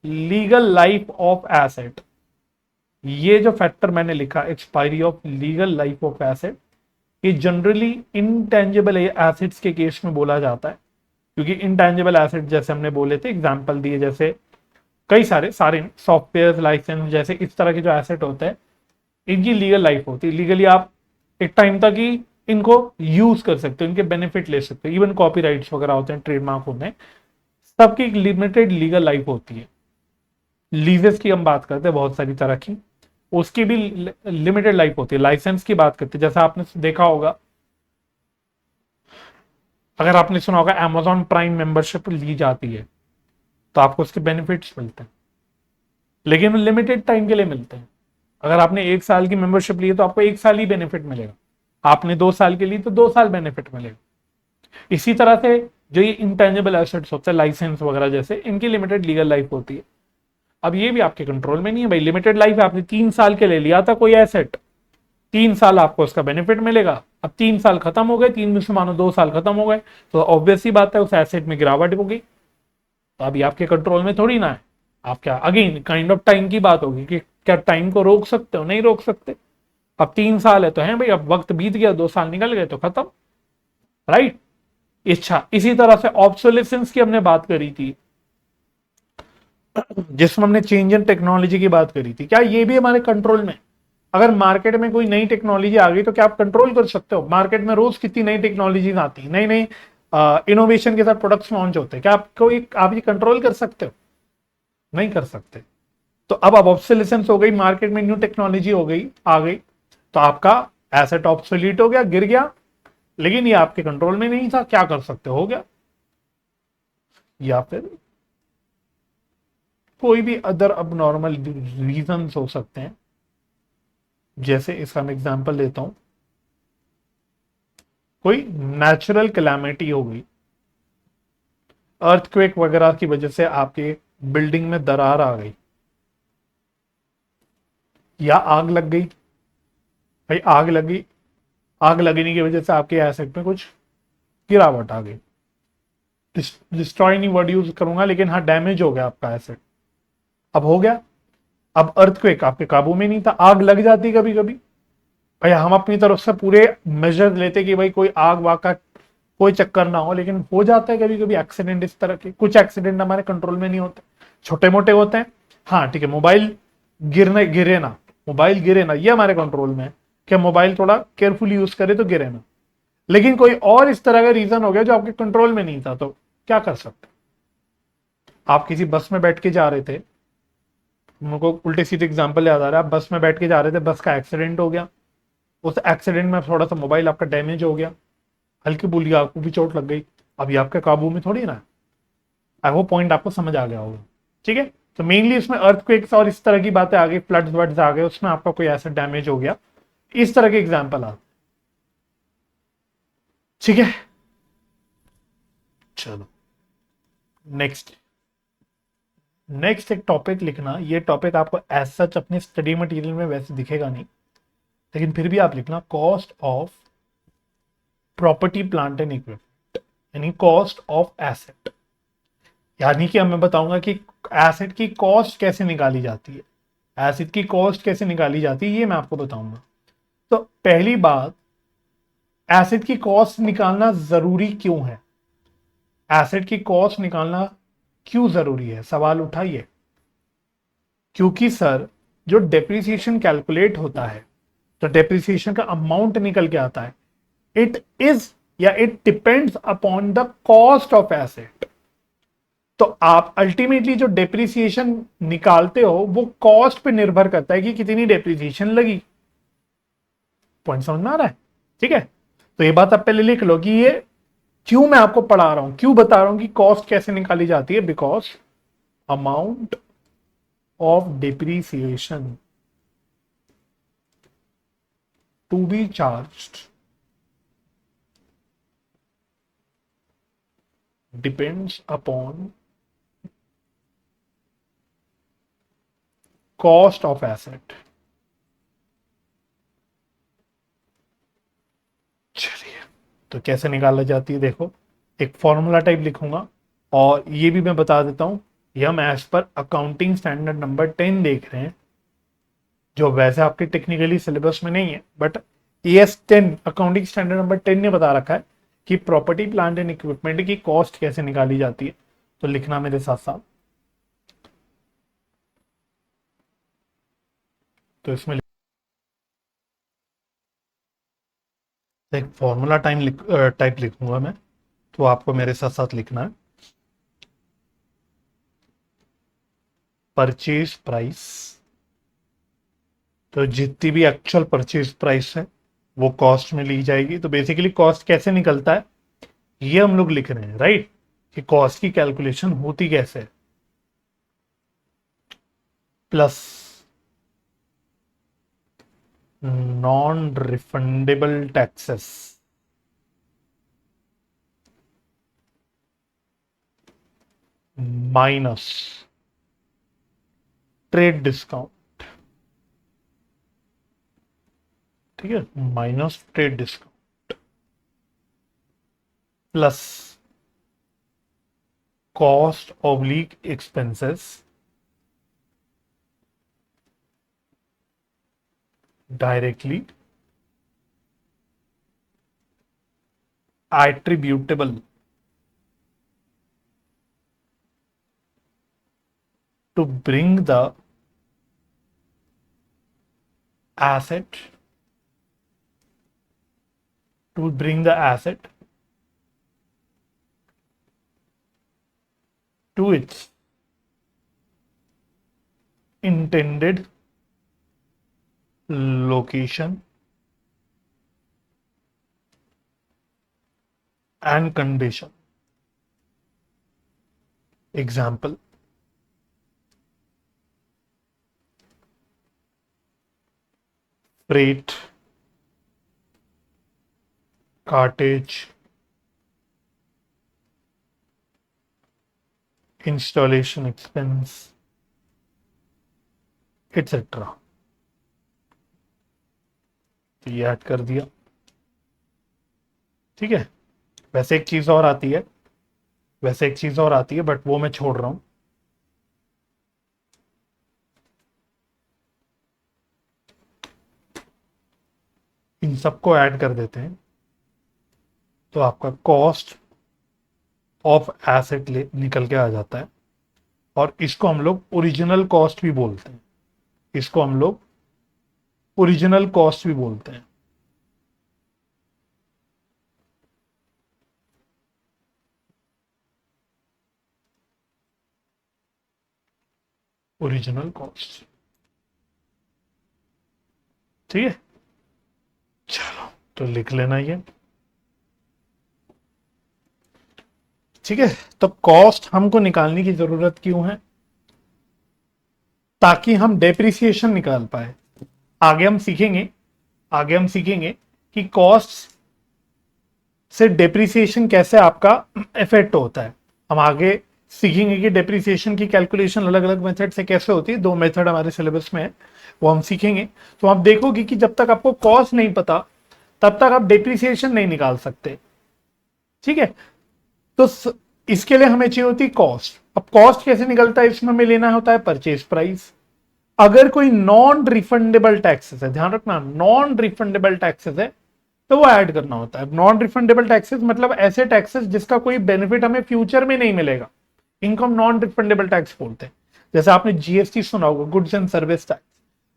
legal life of asset, ये जो फैक्टर मैंने लिखा expiry of legal life of asset, ये जनरली इनटेंजिबल एसेट्स के केस में बोला जाता है, क्योंकि इनटेंजिबल एसेट जैसे हमने बोले थे, एग्जांपल दिए, जैसे कई सारे सॉफ्टवेयर लाइसेंस जैसे इस तरह के जो एसेट होते हैं, इनकी लीगल लाइफ होती है। लीगली आप एक टाइम तक ही इनको यूज कर सकते हो, इनके बेनिफिट ले सकते हो। इवन कॉपीराइट्स वगैरह होते हैं, ट्रेडमार्क होते हैं, सबकी एक लिमिटेड लीगल लाइफ होती है। लीजेस की हम बात करते हैं बहुत सारी तरह की, उसकी भी लिमिटेड लाइफ होती है। लाइसेंस की बात करते हैं, जैसा आपने देखा होगा, अगर आपने सुना होगा Amazon प्राइम मेंबरशिप ली जाती है तो आपको उसके बेनिफिट्स मिलते हैं, लेकिन वो लिमिटेड टाइम के लिए मिलते हैं। अगर आपने 1 साल की मेंबरशिप ली है तो आपको 1 साल ही बेनिफिट मिलेगा, आपने 2 साल के लिए तो 2 साल बेनिफिट मिलेगा। इसी तरह से जो ये इंटेंजिबल एसेट्स होते हैं, लाइसेंस वगैरह जैसे, इनकी लिमिटेड लीगल लाइफ होती है। अब ये भी आपके कंट्रोल में नहीं है भाई। लिमिटेड लाइफ है, आपने 3 साल के लिए लिया था कोई एसेट, 3 साल आपको उसका बेनिफिट मिलेगा। अब 3 साल खत्म हो गए, 3 में से मानो 2 साल खत्म हो गए, तो ऑब्वियस ही बात है उस एसेट में गिरावट होगी। तो अभी आपके कंट्रोल में थोड़ी ना है। आप क्या, अगेन काइंड ऑफ टाइम की बात होगी कि क्या टाइम को रोक सकते हो? नहीं रोक सकते। अब 3 साल है तो है भाई, अब वक्त बीत गया, 2 साल निकल गए तो खत्म, राइट। इच्छा इसी तरह से ऑब्सोलेसेंस की हमने बात करी थी, जिसमें हमने चेंज इन टेक्नोलॉजी की बात करी थी, क्या ये भी हमारे कंट्रोल में? अगर मार्केट में कोई नई टेक्नोलॉजी आ गई तो क्या आप कंट्रोल कर सकते हो? मार्केट में रोज कितनी नई टेक्नोलॉजीज आती है, नई नई इनोवेशन के साथ प्रोडक्ट्स लॉन्च होते हैं, क्या आपको आप ये कंट्रोल कर सकते हो? नहीं कर सकते। तो अब ऑब्सोलेसेंस हो गई, मार्केट में न्यू टेक्नोलॉजी हो गई, आ गई, तो आपका एसेट ऑब्सोलीट हो गया, गिर गया, लेकिन ये आपके कंट्रोल में नहीं था, क्या कर सकते हो गया। या फिर कोई भी अदर अब नॉर्मल रीजन हो सकते हैं, जैसे इसका मैं एग्जांपल लेता हूं, कोई नेचुरल कैलामिटी हो गई, अर्थक्वेक वगैरह की वजह से आपके बिल्डिंग में दरार आ गई, या आग लग गई। भाई आग लगी, आग लगने की वजह से आपके एसेट में कुछ गिरावट आ गई, डिस्ट्रॉय नहीं वर्ड यूज करूंगा, लेकिन हाँ डैमेज हो गया आपका एसेट, अब हो गया। अब अर्थक्वेक आपके काबू में नहीं था, आग लग जाती कभी कभी, भाई हम अपनी तरफ से पूरे मेजर लेते कि भाई कोई आग वाग का कोई चक्कर ना हो, लेकिन हो जाता है कभी कभी एक्सीडेंट। इस तरह के कुछ एक्सीडेंट हमारे कंट्रोल में नहीं होते, छोटे मोटे होते हैं। हाँ ठीक है, मोबाइल गिरे ना, मोबाइल गिरे ना, ये हमारे कंट्रोल में है कि मोबाइल थोड़ा केयरफुली यूज करे तो गिरे ना। लेकिन कोई और इस तरह का रीजन हो गया जो आपके कंट्रोल में नहीं था, तो क्या कर सकते? आप किसी बस में बैठ के जा रहे थे, मुझको उल्टे सीधे एग्जाम्पल याद आ रहा है, आप बस में बैठ के जा रहे थे, बस का एक्सीडेंट हो गया, उस एक्सीडेंट में थोड़ा सा मोबाइल आपका डैमेज हो गया, हल्की बुल्की आपको भी चोट लग गई, अभी आपके काबू में थोड़ी ना। आई वो पॉइंट आपको समझ आ गया होगा, ठीक है। तो मेनली इसमें अर्थक्वेक्स और इस तरह की बातें आ गई, फ्लड्स वर्ड्स आ गए, उसमें आपका कोई ऐसा डैमेज हो गया, इस तरह के एग्जाम्पल आते, ठीक है। चलो नेक्स्ट, नेक्स्ट एक टॉपिक लिखना, ये टॉपिक आपको एज सच अपने स्टडी मटेरियल में वैसे दिखेगा नहीं, लेकिन फिर भी आप लिखना, cost of property plant and equipment, यानी कॉस्ट ऑफ एसेट। यानी कि मैं बताऊंगा कि एसेट की कॉस्ट कैसे निकाली जाती है, एसेट की कॉस्ट कैसे निकाली जाती है, ये मैं आपको बताऊंगा। तो पहली बात, एसेट की कॉस्ट निकालना जरूरी क्यों है? एसेट की कॉस्ट निकालना क्यों जरूरी है? सवाल उठाइए। क्योंकि सर जो डेप्रिसिएशन कैलकुलेट होता है, तो डेप्रिसिएशन का अमाउंट निकल के आता है, इट इज या it depends upon the cost of asset. तो आप अल्टीमेटली जो डेप्रिसिएशन निकालते हो वो कॉस्ट पे निर्भर करता है कि कितनी डेप्रिसिएशन लगी। पॉइंट समझ में आ रहा है? ठीक है, तो ये बात आप पहले लिख लो कि ये क्यों मैं आपको पढ़ा रहा हूं, क्यों बता रहा हूं कि कॉस्ट कैसे निकाली जाती है। Because amount of depreciation to be charged depends upon cost of asset. चलिए, तो कैसे निकाला जाती है, देखो एक फॉर्मूला टाइप लिखूंगा और ये भी मैं बता देता हूं, ये हम as per accounting standard number 10 देख रहे हैं, जो वैसे आपके टेक्निकली सिलेबस में नहीं है, but ES10 accounting standard number 10 ने बता रखा है कि प्रॉपर्टी प्लांट एंड इक्विपमेंट की कॉस्ट कैसे निकाली जाती है। तो लिखना मेरे साथ साथ, तो इसमें एक फॉर्मूला टाइप लिखूंगा मैं, तो आपको मेरे साथ साथ लिखना है परचेज प्राइस। तो जितनी भी एक्चुअल परचेज प्राइस है वो कॉस्ट में ली जाएगी। तो बेसिकली कॉस्ट कैसे निकलता है ये हम लोग लिख रहे हैं, राइट, कि कॉस्ट की कैलकुलेशन होती कैसे है। Plus non refundable taxes minus trade discount, ठीक है, minus trade discount plus cost oblique expenses directly attributable to bring the asset to its intended location and condition. Example, freight, cartage, installation expense, etc. तो ये add कर दिया, ठीक है। वैसे एक चीज और आती है, बट वो मैं छोड़ रहा हूं। इन सबको ऐड कर देते हैं तो आपका कॉस्ट ऑफ एसेट निकल के आ जाता है। और इसको हम लोग ओरिजिनल कॉस्ट भी बोलते हैं, ओरिजिनल कॉस्ट, ठीक है। चलो, तो लिख लेना ये, ठीक है। तो कॉस्ट हमको निकालने की जरूरत क्यों है? ताकि हम डेप्रिसिएशन निकाल पाए। आगे हम सीखेंगे कि कॉस्ट से डेप्रिसिएशन कैसे आपका इफेक्ट होता है। हम आगे सीखेंगे कि डेप्रिसिएशन की कैलकुलेशन अलग अलग मेथड से कैसे होती है। 2 मेथड हमारे सिलेबस में है, वो हम सीखेंगे। तो आप देखोगे कि जब तक आपको कॉस्ट नहीं पता तब तक आप डेप्रिसिएशन नहीं निकाल सकते, ठीक है। तो इसके लिए हमें चाहिए होती कॉस्ट। अब कॉस्ट कैसे निकलता है, इसमें हमें लेना होता है परचेज प्राइस। अगर कोई नॉन रिफंडेबल टैक्सेस है, ध्यान रखना, नॉन रिफंडेबल टैक्सेस है तो वो ऐड करना होता है। नॉन रिफंडेबल टैक्सेस मतलब ऐसे टैक्सेस जिसका कोई बेनिफिट हमें फ्यूचर में नहीं मिलेगा, इनको हम नॉन रिफंडेबल टैक्स बोलते हैं। जैसे आपने GST सुना होगा, गुड्स एंड सर्विस टैक्स।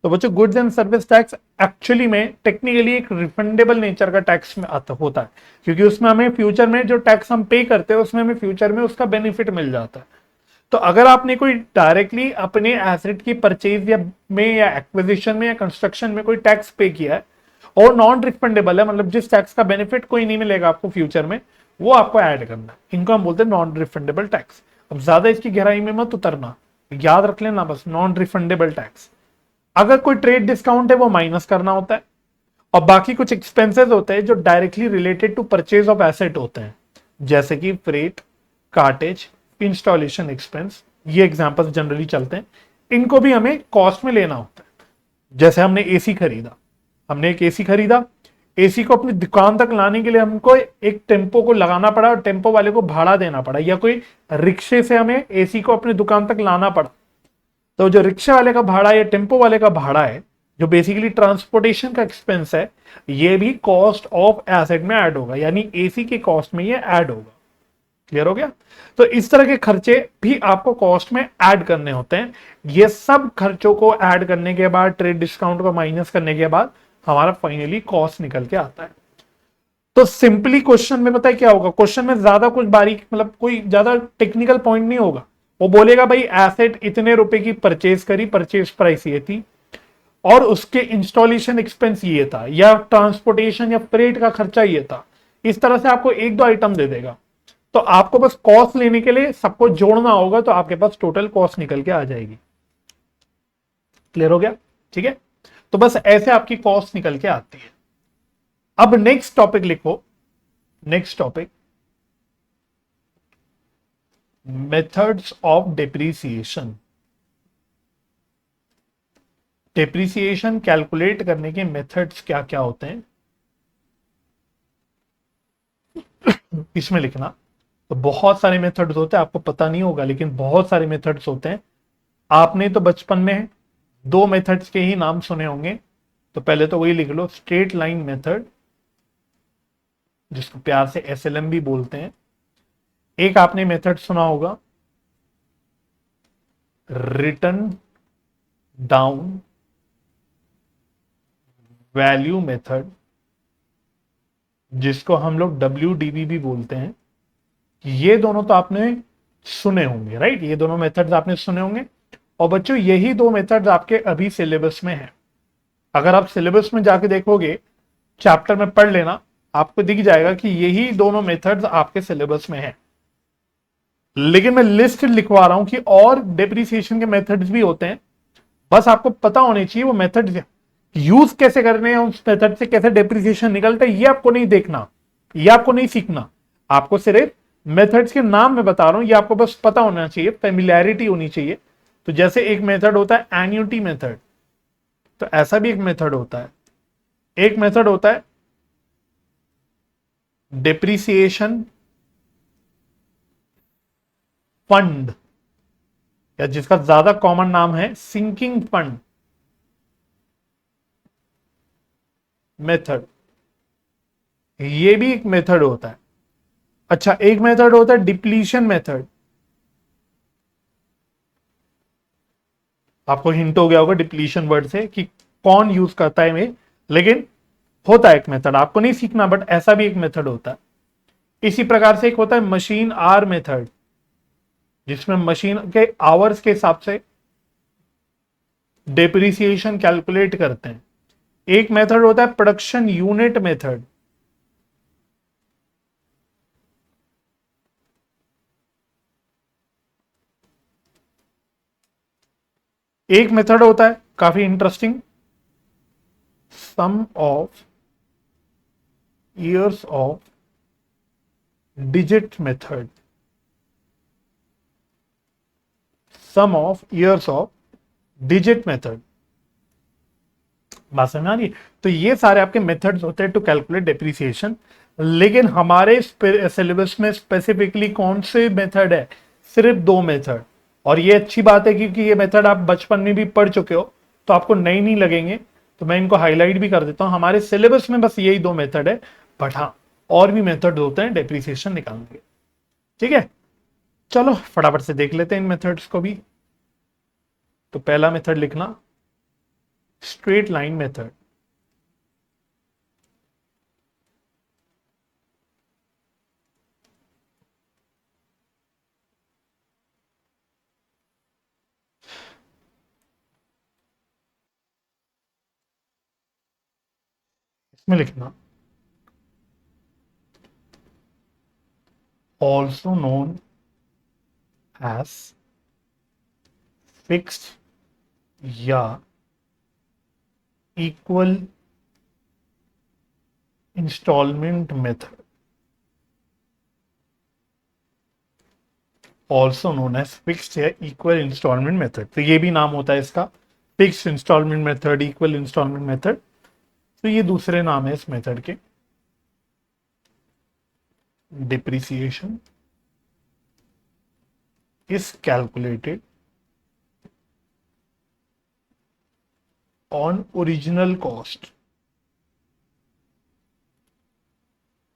तो बच्चों goods and service tax actually में टेक्निकली एक रिफंडेबल नेचर का टैक्स में आता होता है, क्योंकि उसमें हमें फ्यूचर में जो टैक्स हम पे करते हैं उसमें हमें फ्यूचर में उसका बेनिफिट मिल जाता है। तो अगर आपने कोई डायरेक्टली अपने एसेट की परचेज या एक्विजिशन में या कंस्ट्रक्शन में कोई टैक्स पे किया है और नॉन रिफंडेबल है, मतलब जिस टैक्स का बेनिफिट कोई नहीं मिलेगा आपको फ्यूचर में, वो आपको ऐड करना है। इनको हम बोलते हैं नॉन रिफंडेबल टैक्स। अब ज्यादा इसकी गहराई में मत उतरना, याद रख लेना बस नॉन रिफंडेबल टैक्स। अगर कोई ट्रेड डिस्काउंट है वो माइनस करना होता है, और बाकी कुछ एक्सपेंसेस होते हैं जो directly related to purchase of asset होते हैं, जैसे कि फ्रेट, कार्टेज, इंस्टॉलेशन एक्सपेंस, ये एग्जांपल्स जनरली चलते हैं। इनको भी हमें कॉस्ट में लेना होता है। जैसे हमने एसी खरीदा, हमने एक एसी खरीदा, एसी को अपनी दुकान तक लाने के लिए हमको एक टेम्पो को लगाना पड़ा और टेम्पो वाले को भाड़ा देना पड़ा, या कोई रिक्शे से हमें एसी को अपनी दुकान तक लाना पड़ा। तो जो रिक्शा वाले का भाड़ा या टेम्पो वाले का भाड़ा है, जो बेसिकली ट्रांसपोर्टेशन का एक्सपेंस है, ये भी कॉस्ट ऑफ एसेट में ऐड होगा, यानी एसी के कॉस्ट में ये ऐड होगा। क्लियर हो गया? तो इस तरह के खर्चे भी आपको कॉस्ट में ऐड करने होते हैं। ये सब खर्चों को ऐड करने के बाद, ट्रेड डिस्काउंट को माइनस करने के बाद हमारा फाइनली कॉस्ट निकल के आता है। तो सिंपली क्वेश्चन में पता है क्या होगा? क्वेश्चन में ज्यादा कुछ बारीक, मतलब कोई ज्यादा टेक्निकल पॉइंट नहीं होगा। वो बोलेगा भाई एसेट इतने रुपए की परचेज करी, परचेज प्राइस ये थी, और उसके इंस्टॉलेशन एक्सपेंस ये था, या ट्रांसपोर्टेशन या फ्रेट का खर्चा ये था। इस तरह से आपको एक दो आइटम दे देगा, तो आपको बस कॉस्ट लेने के लिए सबको जोड़ना होगा, तो आपके पास टोटल कॉस्ट निकल के आ जाएगी। क्लियर हो गया? ठीक है, तो बस ऐसे आपकी कॉस्ट निकल के आती है। अब नेक्स्ट टॉपिक लिखो, next topic, methods of depreciation. Depreciation calculate करने के मेथड्स क्या क्या होते हैं इसमें लिखना। तो बहुत सारे मेथड्स होते हैं, आपको पता नहीं होगा लेकिन बहुत सारे मेथड्स होते हैं। आपने तो बचपन में दो मेथड्स के ही नाम सुने होंगे, तो पहले तो वही लिख लो, स्ट्रेट लाइन मेथड, जिसको प्यार से एसएलएम भी बोलते हैं। एक आपने मेथड सुना होगा रिटर्न डाउन वैल्यू मेथड, जिसको हम लोग WDV भी बोलते हैं। ये दोनों तो आपने सुने होंगे, राइट? ये दोनों मेथड्स आपने सुने होंगे। और बच्चों यही दो मेथड्स आपके अभी सिलेबस में है। अगर आप सिलेबस में जाके देखोगे, चैप्टर में पढ़ लेना, आपको दिख जाएगा कि यही दोनों मेथड्स आपके सिलेबस में है। लेकिन मैं लिस्ट लिखवा रहा हूं कि और डेप्रिसिएशन के मेथड्स भी होते हैं, बस आपको पता होने चाहिए वो मेथड्स यूज कैसे करने हैं, उस मेथड से कैसे डेप्रिसिएशन निकलता है, ये आपको नहीं देखना, ये आपको नहीं सीखना। आपको सिर्फ मेथड्स के नाम में बता रहा हूं, ये आपको बस पता होना चाहिए, फेमिलियरिटी होनी चाहिए। तो जैसे एक मेथड होता है एन्युटी मेथड, तो ऐसा भी एक मेथड होता है। एक मेथड होता है डेप्रिसिएशन फंड, या जिसका ज्यादा कॉमन नाम है सिंकिंग फंड मेथड। ये भी एक मेथड होता है। अच्छा, एक मेथड होता है डिप्लीशन मेथड। आपको हिंट हो गया होगा डिप्लीशन वर्ड से कि कौन यूज करता है में, लेकिन होता है एक मेथड, आपको नहीं सीखना, बट ऐसा भी एक मेथड होता है। इसी प्रकार से एक होता है मशीन आर मेथड, जिसमें मशीन के आवर्स के हिसाब से डेप्रिसिएशन कैलकुलेट करते हैं। एक मेथड होता है प्रोडक्शन यूनिट मेथड। एक मेथड होता है काफी interesting, sum of years of digit method, sum of years of digit method. बात समझ आ रही है? तो ये सारे आपके मेथड्स होते हैं टू कैलकुलेट डेप्रिसिएशन। लेकिन हमारे सिलेबस में स्पेसिफिकली कौन से मेथड है? सिर्फ दो मेथड। और ये अच्छी बात है क्योंकि ये मेथड आप बचपन में भी पढ़ चुके हो, तो आपको नई नहीं लगेंगे, तो मैं इनको हाईलाइट भी कर देता हूं। हमारे सिलेबस में बस यही दो मेथड है, बट हाँ और भी मेथड होते हैं डेप्रिसिएशन निकालने के। ठीक है, चलो फटाफट से देख लेते हैं इन मेथड्स को भी। तो पहला मेथड लिखना स्ट्रेट लाइन मेथड। इसमें लिखना ऑल्सो नोन एज फिक्स्ड या equal instalment method, also known as fixed या इक्वल इंस्टॉलमेंट मेथड। तो ये भी नाम होता है इसका, fixed instalment method, equal instalment method. तो ये दूसरे नाम है इस मेथड के। Depreciation is calculated on original cost.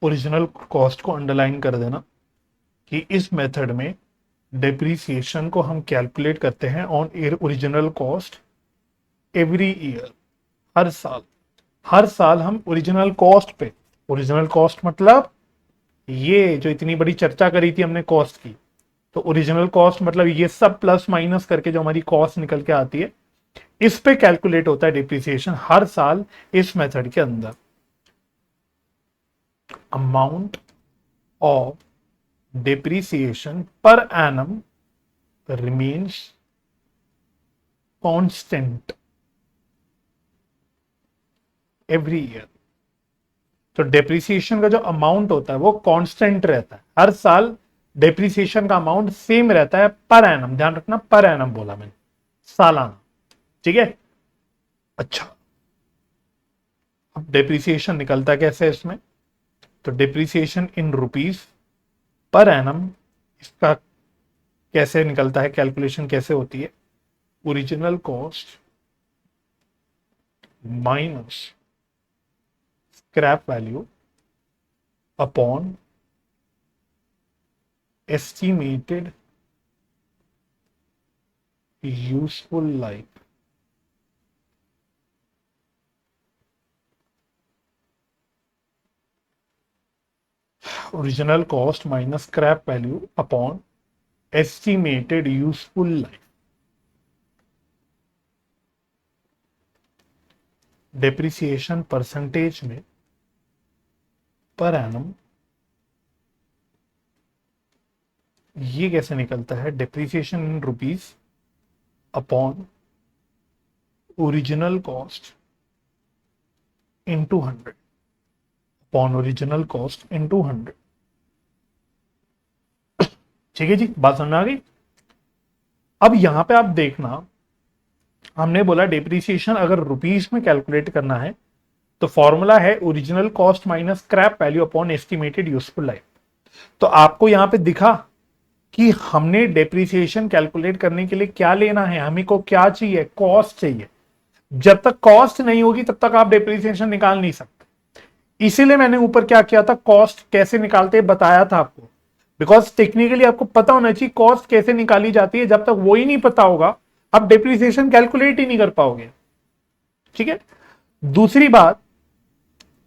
Original cost को अंडरलाइन कर देना कि इस मेथड में डिप्रिसिएशन को हम कैलकुलेट करते हैं on original cost every year, हर साल। हर साल हम ओरिजिनल कॉस्ट पे, ओरिजिनल कॉस्ट मतलब ये जो इतनी बड़ी चर्चा करी थी हमने कॉस्ट की, तो ओरिजिनल कॉस्ट मतलब ये सब प्लस माइनस करके जो हमारी कॉस्ट निकल के आती है, इस पे कैलकुलेट होता है डिप्रिसिएशन हर साल इस मेथड के अंदर। Amount of depreciation per annum remains constant every year। तो डेप्रिसिएशन का जो अमाउंट होता है वो कांस्टेंट रहता है, हर साल डेप्रिसिएशन का अमाउंट सेम रहता है पर एनम। ध्यान रखना, पर एनम बोला मैंने, सालाना। ठीक है, अच्छा अब डेप्रिसिएशन निकलता कैसे है इसमें? तो depreciation in rupees per annum, इसका कैसे निकलता है, कैलकुलेशन कैसे होती है? Original cost minus scrap value upon estimated useful life. Original cost minus scrap value upon estimated useful life. Depreciation percentage में पर एनम ये कैसे निकलता है? Depreciation in rupees upon original cost into 100, upon original cost into 100। ठीक है जी, बात समझ में आ गई? अब यहां पे आप देखना, हमने बोला डेप्रिसिएशन अगर रुपीज में कैलकुलेट करना है तो फॉर्मूला है original cost minus scrap value upon estimated useful life. तो आपको यहां पे दिखा कि हमने डेप्रिसिएशन कैलकुलेट करने के लिए क्या लेना है, हमें को क्या चाहिए? कॉस्ट चाहिए। जब तक कॉस्ट नहीं होगी तब तक आप डेप्रिसिएशन निकाल नहीं सकते। इसीलिए मैंने ऊपर क्या किया था, कॉस्ट कैसे निकालते बताया था आपको, बिकॉज टेक्निकली आपको पता होना चाहिए कॉस्ट कैसे निकाली जाती है। जब तक वो ही नहीं पता होगा आप डेप्रिसिएशन कैलकुलेट ही नहीं कर पाओगे। ठीक है, दूसरी बात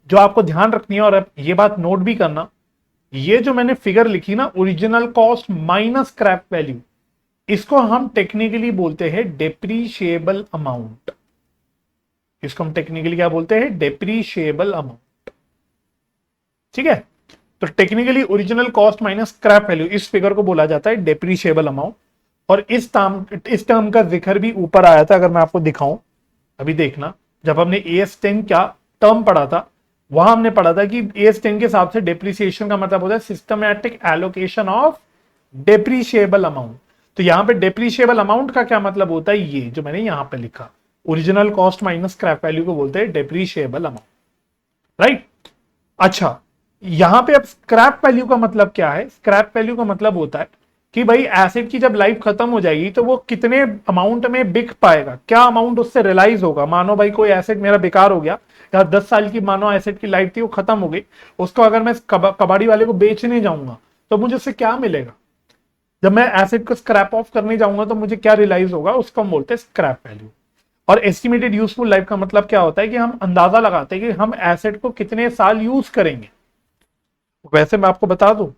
जो आपको ध्यान रखनी है, और ये बात नोट भी करना, ये जो मैंने फिगर लिखी ना, original cost minus scrap value, इसको हम टेक्निकली बोलते हैं डेप्रीशिएबल अमाउंट। इसको हम टेक्निकली क्या बोलते हैं? Depreciable amount. ठीक है, तो technically original cost minus scrap value, इस फिगर को बोला जाता है डेप्रीशिएबल अमाउंट। और इस टर्म का जिक्र भी ऊपर आया था, अगर मैं आपको दिखाऊं, अभी देखना, जब हमने AS10 क्या टर्म पढ़ा था, वहां हमने पढ़ा था कि AS10 के हिसाब से डेप्रिसिएशन का मतलब होता है systematic allocation of depreciable amount. तो यहां पे डेप्रिशिएबल अमाउंट का क्या मतलब होता है? ये जो मैंने यहां पे लिखा, original cost minus scrap value को बोलते हैं डेप्रिशिएबल अमाउंट, राइट? अच्छा, यहां पे अब स्क्रैप वैल्यू का मतलब क्या है? स्क्रैप वैल्यू का मतलब होता है कि भाई एसेट की जब लाइफ खत्म हो जाएगी तो वो कितने अमाउंट में बिक पाएगा, क्या अमाउंट उससे रियलाइज होगा। मानो भाई कोई एसेट मेरा बेकार हो गया, या 10 साल की मानो एसेट की लाइफ थी, वो खत्म हो गई, उसको अगर मैं कबाड़ी वाले को बेचने जाऊंगा तो मुझे उससे क्या मिलेगा? जब मैं एसेट को स्क्रैप ऑफ करने जाऊंगा तो मुझे क्या रियलाइज होगा, उसको हम बोलते हैं स्क्रैप वैल्यू। और एस्टिमेटेड यूजफुल लाइफ का मतलब क्या होता है कि हम अंदाजा लगाते हैं कि हम एसेट को कितने साल यूज करेंगे। वैसे मैं आपको बता दूं,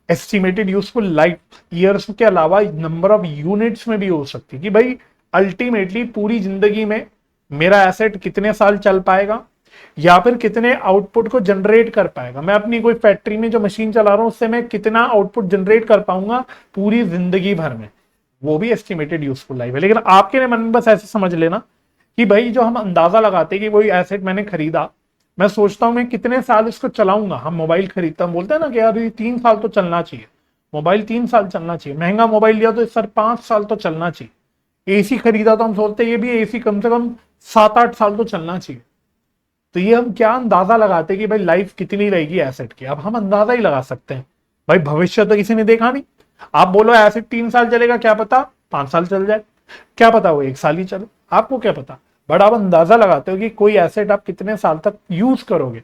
एस्टिमेटेड यूजफुल लाइफ ईयर्स के अलावा नंबर ऑफ यूनिट्स में भी हो सकती है कि भाई अल्टीमेटली पूरी जिंदगी में मेरा एसेट कितने साल चल पाएगा या फिर कितने आउटपुट को जनरेट कर पाएगा। मैं अपनी कोई फैक्ट्री में जो मशीन चला रहा हूं उससे मैं कितना आउटपुट जनरेट कर पाऊंगा पूरी जिंदगी भर में, वो भी एस्टिमेटेड यूजफुल लाइफ है। लेकिन आपके मन में बस ऐसे समझ लेना कि भाई जो हम अंदाजा लगाते हैं कि वही एसेट मैंने खरीदा, मैं सोचता हूं मैं कितने साल इसको चलाऊंगा। हम मोबाइल खरीदता हम बोलते हैं ना कि यार ये 3 साल तो चलना चाहिए, मोबाइल 3 साल चलना चाहिए। महंगा मोबाइल लिया तो सर 5 साल तो चलना चाहिए। एसी खरीदा तो हम सोचते हैं ये भी एसी कम से कम 7-8 साल तो चलना चाहिए। तो ये हम क्या अंदाजा लगाते हैं कि भाई लाइफ कितनी रहेगी एसेट की। अब हम अंदाजा ही लगा सकते हैं, भाई भविष्य तो किसी ने देखा नहीं। आप बोलो एसेट 3 साल चलेगा, क्या पता 5 साल चल जाए, क्या पता वो 1 साल ही चले, आपको क्या पता। बट आप अंदाजा लगाते हो कि कोई एसेट आप कितने साल तक यूज करोगे,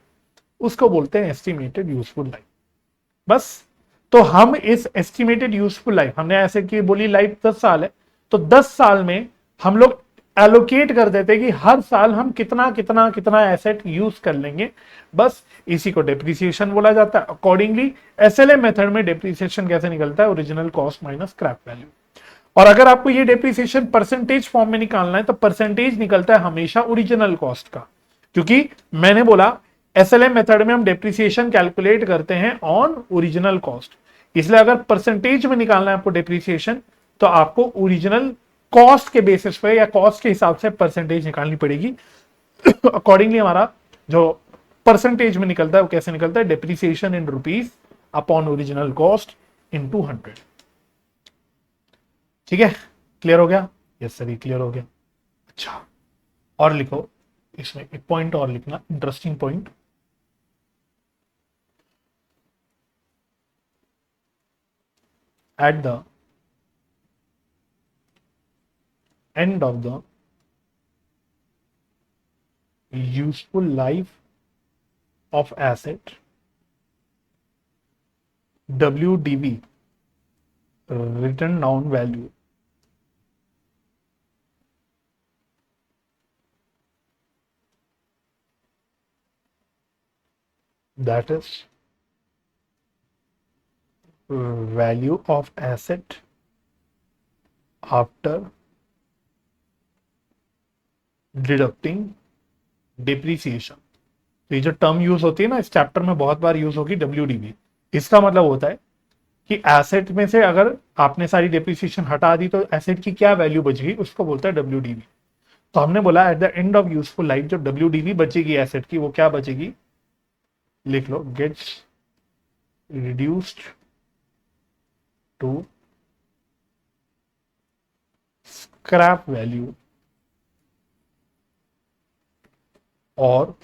उसको बोलते हैं एस्टिमेटेड यूजफुल लाइफ। बस, तो हम इस एस्टिमेटेड यूजफुल लाइफ, हमने ऐसे की बोली लाइफ 10 साल है, तो 10 साल में हम लोग एलोकेट कर देते कि हर साल हम कितना कितना कितना एसेट यूज कर लेंगे। बस इसी को डेप्रिसिएशन बोला जाता है। अकॉर्डिंगली एसएलए मेथड में डेप्रिसिएशन कैसे निकलता है, original cost minus scrap value. और अगर आपको ये डेप्रिसिएशन परसेंटेज फॉर्म में निकालना है तो परसेंटेज निकलता है हमेशा ओरिजिनल कॉस्ट का, क्योंकि मैंने बोला एसएलए मेथड में हम डेप्रिसिएशन कैलकुलेट करते हैं ऑन ओरिजिनल कॉस्ट, इसलिए अगर परसेंटेज में निकालना है आपको डेप्रिसिएशन तो आपको ओरिजिनल कॉस्ट के बेसिस पे या कॉस्ट के हिसाब से परसेंटेज निकालनी पड़ेगी। अकॉर्डिंगली हमारा जो परसेंटेज में निकलता है वो कैसे निकलता है, depreciation in rupees upon original cost in 200। ठीक है, क्लियर हो गया? यस सर, ये क्लियर हो गया। अच्छा, और लिखो, इसमें एक पॉइंट और लिखना, interesting point. Eight the end of the useful life of asset, WDV, written down value, that is value of asset after deducting depreciation। तो ये जो टर्म यूज होती है ना इस चैप्टर में बहुत बार यूज होगी WDV। इसका मतलब होता है कि एसेट में से अगर आपने सारी डेप्रिसिएशन हटा दी तो एसेट की क्या वैल्यू बचेगी, उसको बोलता है WDV। तो हमने बोला at the end of useful life जो WDV बचेगी एसेट की, वो क्या बचेगी, लिख लो, gets reduced to scrap value और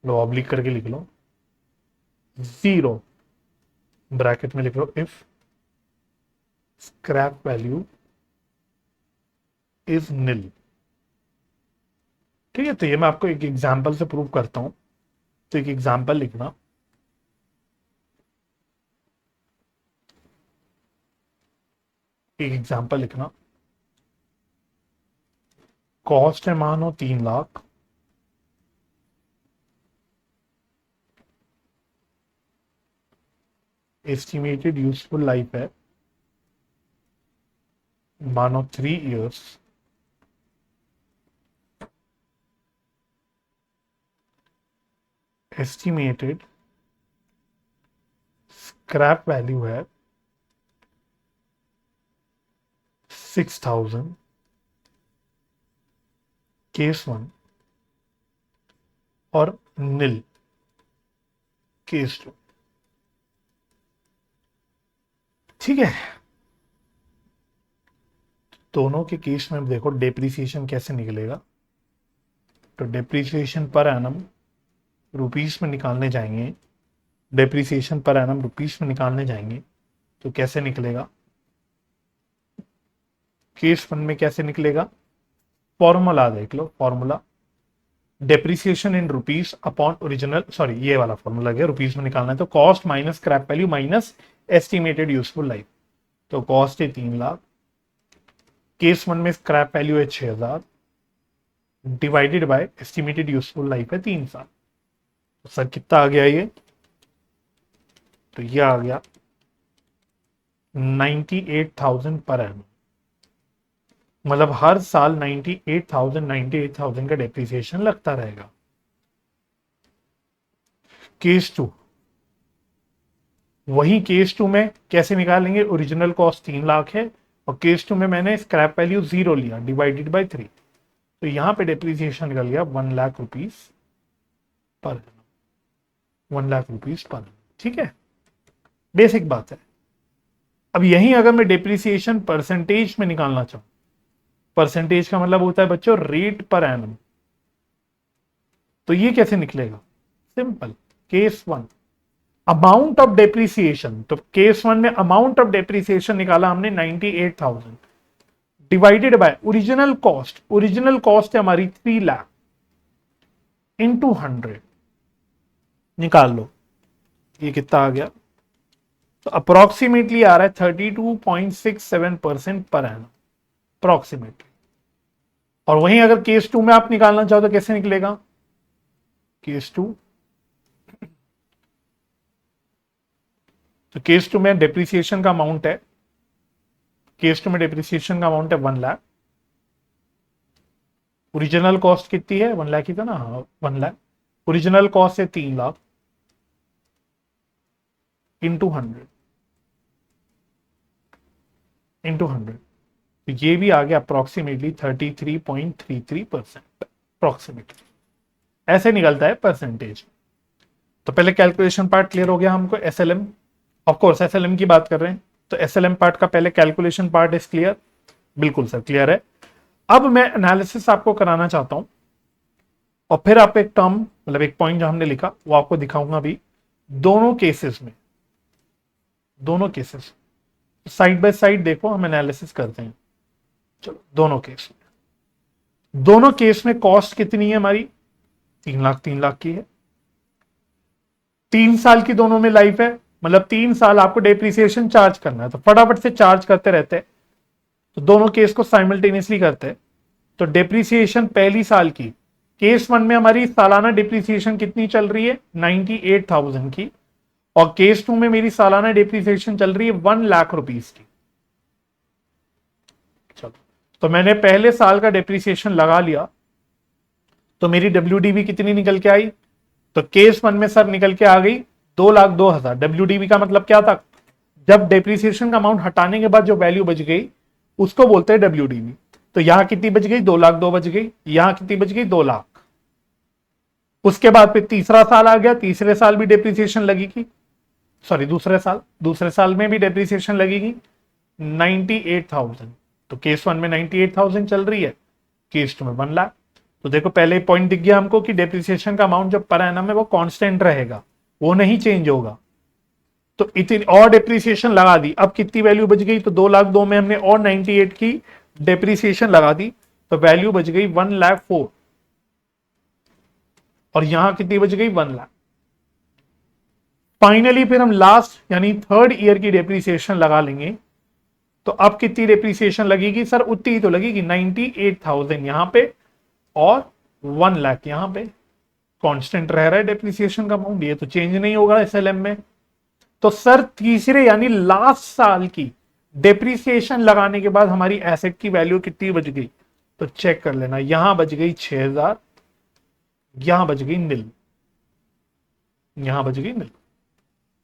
लो ऑब्लिक करके लिख लो, 0 ब्रैकेट में लिख लो इफ स्क्रैप वैल्यू इज नील। ठीक है, तो ये मैं आपको एक एग्जांपल से प्रूव करता हूं। तो एक एग्जांपल लिखना, कॉस्ट है मानो 3 लाख, एस्टिमेटेड यूजफुल लाइफ है मानो 3 इयर्स, एस्टिमेटेड स्क्रैप वैल्यू है 6,000, केस 1, और नील केस 2। ठीक है, दोनों के केस में देखो डेप्रिसिएशन कैसे निकलेगा। तो डेप्रिसिएशन पर एनम रुपीस में निकालने जाएंगे, डेप्रिसिएशन पर एनम रुपीस में निकालने जाएंगे तो कैसे निकलेगा, केस 1 में कैसे निकलेगा, फॉर्मूला देख लो, formula depreciation in rupees upon original, sorry ये वाला फॉर्मूला गया, रुपीस में निकालना है तो cost minus scrap value minus estimated useful life. तो कॉस्ट है 3 लाख, केस 1 में स्क्रैप वैल्यू है 6000 divided by estimated useful life है 3 साल। तो सर कितना आ गया ये? तो ये आ गया 98,000 पर एनम। मतलब हर साल 98,000 का डेप्रिसिएशन लगता रहेगा। केस 2, वही केस 2 में कैसे निकालेंगे? ओरिजिनल कॉस्ट 3 लाख है और केस 2 में मैंने स्क्रैप वैल्यू 0 लिया डिवाइडेड बाय 3, तो यहां पे डेप्रिसिएशन निकल गया 1 lakh rupees per 1 lakh rupees per. ठीक है, बेसिक बात है। अब यही अगर मैं डेप्रिसिएशन परसेंटेज में निकालना चाहूं, परसेंटेज का मतलब होता है बच्चों रेट पर एनम, तो ये कैसे निकलेगा? Simple, case 1 amount of depreciation, तो केस 1 में अमाउंट ऑफ डेप्रिसिएशन निकाला हमने 98,000 divided by original cost, original cost है हमारी 3 लाख इंटू 100, निकाल लो ये कितना आ गया। तो अप्रोक्सीमेटली आ रहा है 32.67% पर एनम अप्रोक्सीमेटली। और वहीं अगर केस 2 में आप निकालना चाहो तो कैसे निकलेगा? केस 2, तो केस 2 में डेप्रिसिएशन का अमाउंट है, केस 2 में डेप्रिसिएशन का अमाउंट है 1 लाख। ओरिजिनल कॉस्ट कितनी है? 1 लाख ही था ना? हाँ 1 लाख। ओरिजिनल कॉस्ट है 3 लाख इंटू 100 इंटू 100, तो ये भी आ गया अप्रोक्सीमेटली 33.33% अप्रोक्सीमेटली। ऐसे निकलता है परसेंटेज। तो पहले कैलकुलेशन पार्ट क्लियर हो गया हमको। एसएलएम, ऑफ कोर्स एसएलएम की बात कर रहे हैं, तो एसएलएम पार्ट का पहले कैलकुलेशन पार्ट इज क्लियर। बिल्कुल सर क्लियर है। अब मैं एनालिसिस आपको कराना चाहता हूं और फिर आप एक टर्म, मतलब एक पॉइंट जो हमने लिखा वो आपको दिखाऊंगा अभी। दोनों केसेस में, दोनों केसेस साइड बाय साइड देखो, हम एनालिसिस करते हैं। चलो दोनों केस में, दोनों केस में कॉस्ट कितनी है हमारी? 3 लाख की है। 3 साल की दोनों में लाइफ है, मतलब 3 साल आपको डेप्रिसिएशन चार्ज करना है, तो फटाफट से चार्ज करते रहते हैं। तो दोनों केस को साइमल्टेनियसली करते हैं। तो डेप्रिसिएशन पहली साल की, केस 1 में हमारी सालाना डेप्रिसिएशन कितनी चल रही है? 98,000 की। और केस 2 में मेरी सालाना डेप्रिसिएशन चल रही है 1 लाख रुपीस की। चलो, तो मैंने पहले साल का डेप्रिसिएशन लगा लिया, तो मेरी डब्ल्यूडीबी कितनी निकल के आई? तो केस 1 में सर निकल के आ गई 2,02,000। डब्ल्यूडीबी का मतलब क्या था? जब डेप्रिसिएशन का अमाउंट हटाने के बाद जो वैल्यू बच गई उसको बोलते हैं डब्ल्यूडीबी। तो यहां कितनी बच गई? 2,02,000 बच गई। यहां कितनी बच गई? 2 लाख। उसके बाद फिर तीसरा साल आ गया, तीसरे साल भी डेप्रिसिएशन लगेगी, सॉरी दूसरे साल में भी डेप्रिसिएशन लगेगी 98,000। तो केस 1 में 98,000 चल रही है, केस 2 में 1 लाख। तो देखो पहले पॉइंट दिख गया हमको कि डेप्रिसिएशन का अमाउंट जो पर एनम है वो कांस्टेंट रहेगा, वो नहीं चेंज होगा। तो इतनी और डेप्रिसिएशन लगा दी। अब कितनी वैल्यू बच गई? तो 2,02,000 में हमने और 98 की डेप्रिसिएशन लगा दी, तो वैल्यू बच गई 1,04,000। और यहां कितनी बच गई? 1 लाख। फाइनली फिर हम लास्ट यानी थर्ड ईयर की डेप्रिसिएशन लगा लेंगे, तो अब कितनी डेप्रिसिएशन लगेगी? सर उतनी ही तो लगेगी, 98,000 यहां पे और 1 लाख यहां पे। कांस्टेंट रह रहा है डेप्रिसिएशन का अमाउंट, ये तो चेंज नहीं होगा एसएलएम में। तो सर तीसरे यानी लास्ट साल की डेप्रिसिएशन लगाने के बाद हमारी एसेट की वैल्यू कितनी बच गई? तो चेक कर लेना, यहां बच गई 6,000, यहां बच गई नील, यहां बच गई नील।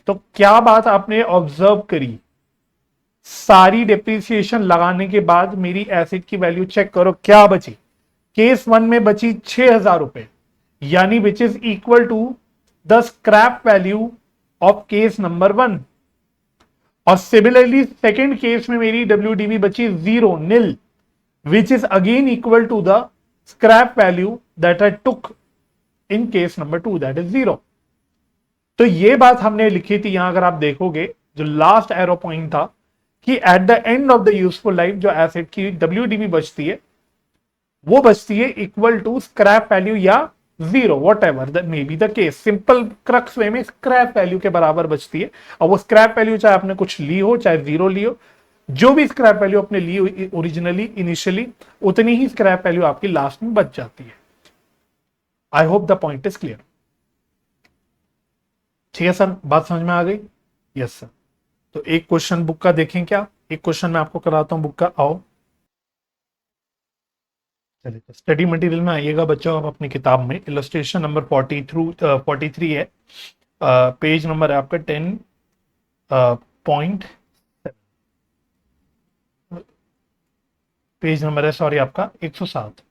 तो क्या बात आपने ऑब्जर्व करी? सारी डेप्रिसिएशन लगाने के बाद मेरी एसेट की वैल्यू चेक करो क्या बची। केस 1 में बची 6,000 रुपए, यानी which is equal to the scrap value of case number 1। और सिमिलरली सेकेंड केस में मेरी डब्ल्यूडीबी बची 0 nil, which is again equal to the scrap value that I took in case number 2, that is 0। तो ये बात हमने लिखी थी यहां, अगर आप देखोगे जो लास्ट एरो पॉइंट था कि eight the end of the useful life जो एसेट की डब्ल्यूडीबी बचती है वो बचती है इक्वल टू स्क्रैप वैल्यू या 0, whatever that may be the case. Simple crux way में स्क्रैप वैल्यू के बराबर बचती है। और वो स्क्रैप वैल्यू चाहे आपने कुछ ली हो चाहे 0 ली हो, जो भी स्क्रैप वैल्यू आपने ली ओरिजिनली इनिशियली, उतनी ही स्क्रैप वैल्यू आपकी लास्ट में बच जाती है। I hope the point is clear. ठीक है सर, बात समझ में आ गई? Yes sir. तो एक क्वेश्चन बुक का देखें क्या, एक क्वेश्चन मैं आपको कराता हूं बुक का, आओ। चलिए स्टडी मटेरियल में आइएगा बच्चों, आप अपनी किताब में इलस्ट्रेशन नंबर 43 है, पेज नंबर है आपका 10 पेज नंबर है, सॉरी आपका 107,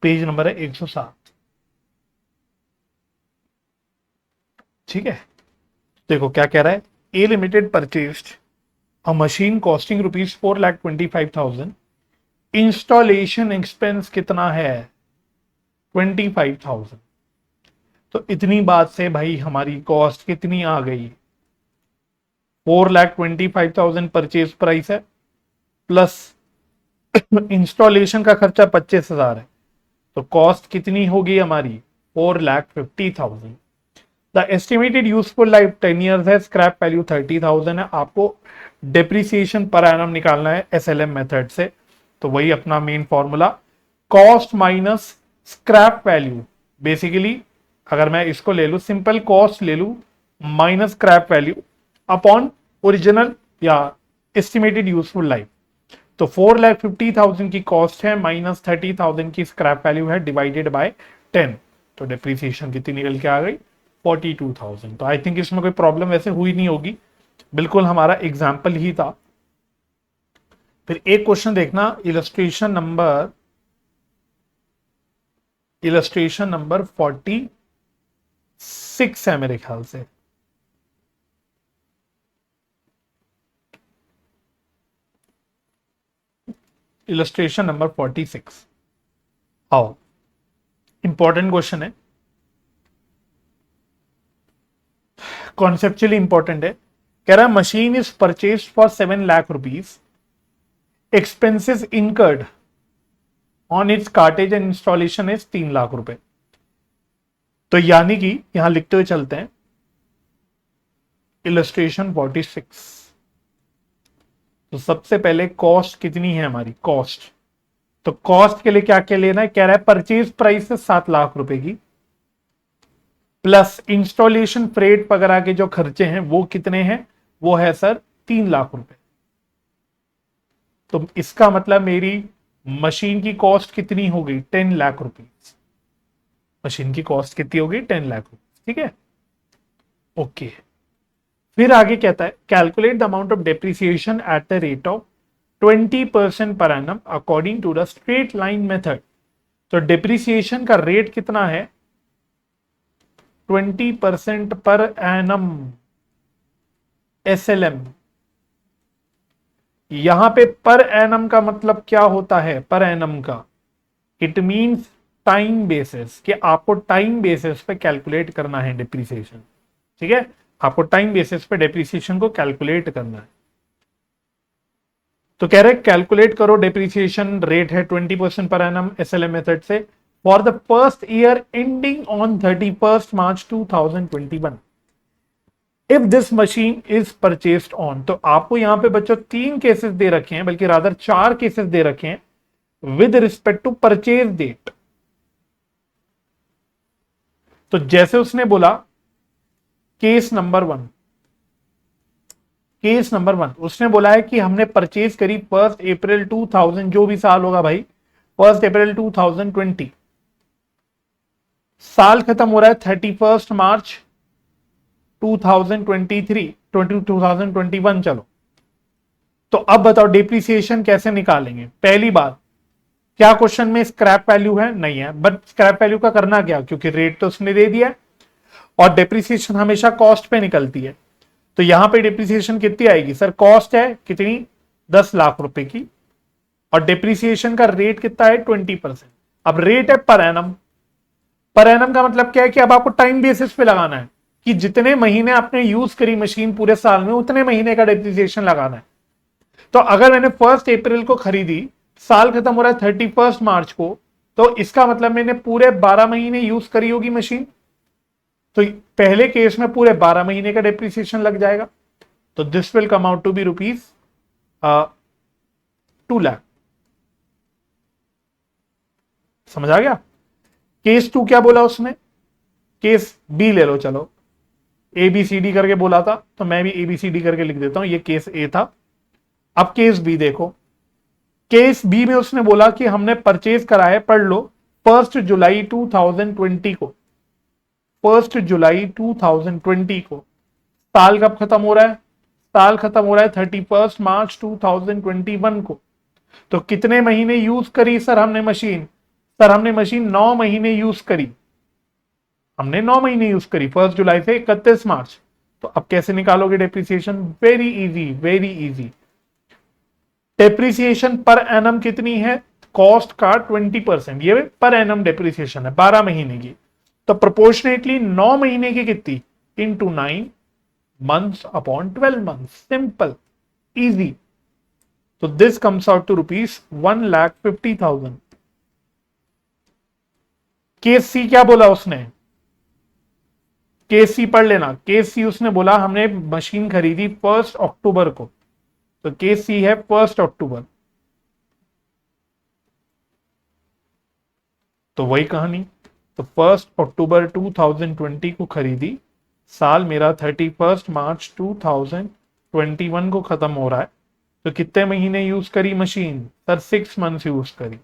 पेज नंबर है 107। ठीक है, देखो क्या कह रहा है। A limited purchased a machine costing rupees 4,25,000, installation expense कितना है 25,000। तो इतनी बात से भाई हमारी कॉस्ट कितनी आ गई, 4,25,000 परचेज प्राइस है, प्लस इंस्टॉलेशन का खर्चा 25,000 है, तो कॉस्ट कितनी होगी हमारी 4,50,000। The estimated useful life 10 years है, स्क्रैप वैल्यू 30,000 है। आपको डेप्रिसिएशन पर एनम निकालना है एसएलएम मेथड से, तो वही अपना main formula, cost minus scrap value. Basically अगर मैं इसको ले लू, सिंपल कॉस्ट ले लू minus scrap value upon original या एस्टिमेटेड यूजफुल लाइफ। तो 4,50,000 की कॉस्ट है, माइनस 30,000 की स्क्रैप वैल्यू है, डिवाइडेड बाय 10, तो डेप्रिसिएशन कितनी निकल के आ गई 42,000। तो आई थिंक इसमें कोई प्रॉब्लम वैसे हुई नहीं होगी, बिल्कुल हमारा एग्जाम्पल ही था। फिर एक क्वेश्चन देखना, इलस्ट्रेशन नंबर 46 है मेरे ख्याल से। इलस्ट्रेशन नंबर 46, आओ, इंपॉर्टेंट क्वेश्चन है, कॉन्सेप्चुअली इंपॉर्टेंट है। कह रहा है machine is purchase for 7 lakh rupees, expenses incurred on its cartage and installation is 3 lakh रुपए। तो यानी कि यहां लिखते हुए चलते हैं, इलस्ट्रेशन 46। तो सबसे पहले कॉस्ट कितनी है हमारी, कॉस्ट, तो कॉस्ट के लिए क्या क्या लेना है, कह रहा है परचेज प्राइस है 7 लाख रुपए की, प्लस इंस्टॉलेशन फ्रेट वगैरह के जो खर्चे हैं वो कितने हैं, वो है सर 3 लाख रुपए। तो इसका मतलब मेरी मशीन की कॉस्ट कितनी हो गई 10 लाख रुपीज, मशीन की कॉस्ट कितनी हो गई 10 लाख रुपीज। ठीक है, ओके। फिर आगे कहता है calculate the amount of depreciation at the rate of 20% per annum according to the straight line method. तो डेप्रिसिएशन का रेट कितना है 20% पर एनम एसएलएम। यहां पे पर एनम का मतलब क्या होता है, पर एनम का इट मींस टाइम बेसिस, कि आपको टाइम बेसिस पे कैलकुलेट करना है डेप्रिसिएशन। ठीक है, आपको टाइम बेसिस पे डेप्रिसिएशन को कैलकुलेट करना है। तो कह रहे कैलकुलेट करो, डेप्रिसिएशन रेट है 20% पर एनम एसएलएम मेथड से for the first year ending on 31 March 2021 if this machine is purchased on. तो आपको यहां पे बच्चों 3 केसेस दे रखे हैं, बल्कि रादर 4 केसेस दे रखे हैं with respect to purchase date. तो जैसे उसने बोला केस नंबर 1, उसने बोला है कि हमने परचेज करी 1 अप्रैल 2000, जो भी साल होगा भाई 1 अप्रैल 2020, साल खत्म हो रहा है 31 मार्च 2023 2021। चलो, तो अब बताओ डेप्रिसिएशन कैसे निकालेंगे। पहली बात, क्या क्वेश्चन में स्क्रैप वैल्यू है, नहीं है, बट स्क्रैप वैल्यू का करना क्या, क्योंकि रेट तो उसने दे दिया और डेप्रिसिएशन हमेशा कॉस्ट पे निकलती है। तो यहां पे डेप्रिसिएशन कितनी आएगी सर, कॉस्ट है कितनी 10 लाख रुपए की, और डेप्रिसिएशन का रेट कितना है 20%। अब रेट है पर एनम, पर एनम का मतलब क्या है कि अब आपको टाइम बेसिस पे लगाना है कि जितने महीने आपने यूज करी मशीन पूरे साल में, उतने महीने का डेप्रिसिएशन लगाना है। तो अगर मैंने 1 अप्रैल को खरीदी, साल खत्म हो रहा है 31 मार्च को, तो इसका मतलब मैंने पूरे 12 महीने यूज करी होगी मशीन, तो पहले केस में पूरे 12 महीने का डेप्रिसिएशन लग जाएगा। तो this will come out to be rupees 2 lakh. समझ आ गया? केस 2 क्या बोला उसने? केस बी ले लो, चलो ए बी सी डी करके बोला था तो मैं भी ए बी सी डी करके लिख देता हूं, ये केस ए था। अब केस बी देखो, केस बी में उसने बोला कि हमने परचेज करा है, पढ़ लो, 1 जुलाई 2020 को, 1 जुलाई 2020 को। साल कब खत्म हो रहा है? साल खत्म हो रहा है 31 मार्च 2021 को। तो कितने महीने यूज करी सर हमने मशीन? सर हमने मशीन 9 महीने यूज करी, हमने 9 महीने यूज करी, 1 जुलाई से 31 मार्च। तो अब कैसे निकालोगे depreciation? Very easy, very easy. Depreciation per annum कितनी है? कॉस्ट का 20%, ये पर एनम डेप्रिसिएशन है 12 महीने की। तो प्रोपोर्शनेटली 9 महीने की कितनी? Into 9 months upon 12 months, simple, easy. तो this comes out to ₹1,50,000। Case C क्या बोला उसने? केस सी पढ़ लेना। केस सी उसने बोला हमने मशीन खरीदी 1 अक्टूबर को, तो केस सी है 1 अक्टूबर। तो वही कहानी, तो 1 अक्टूबर 2020 को खरीदी, साल मेरा 31 मार्च 2021 को खत्म हो रहा है। तो कितने महीने यूज करी मशीन? सर 6 मंथ्स यूज करी।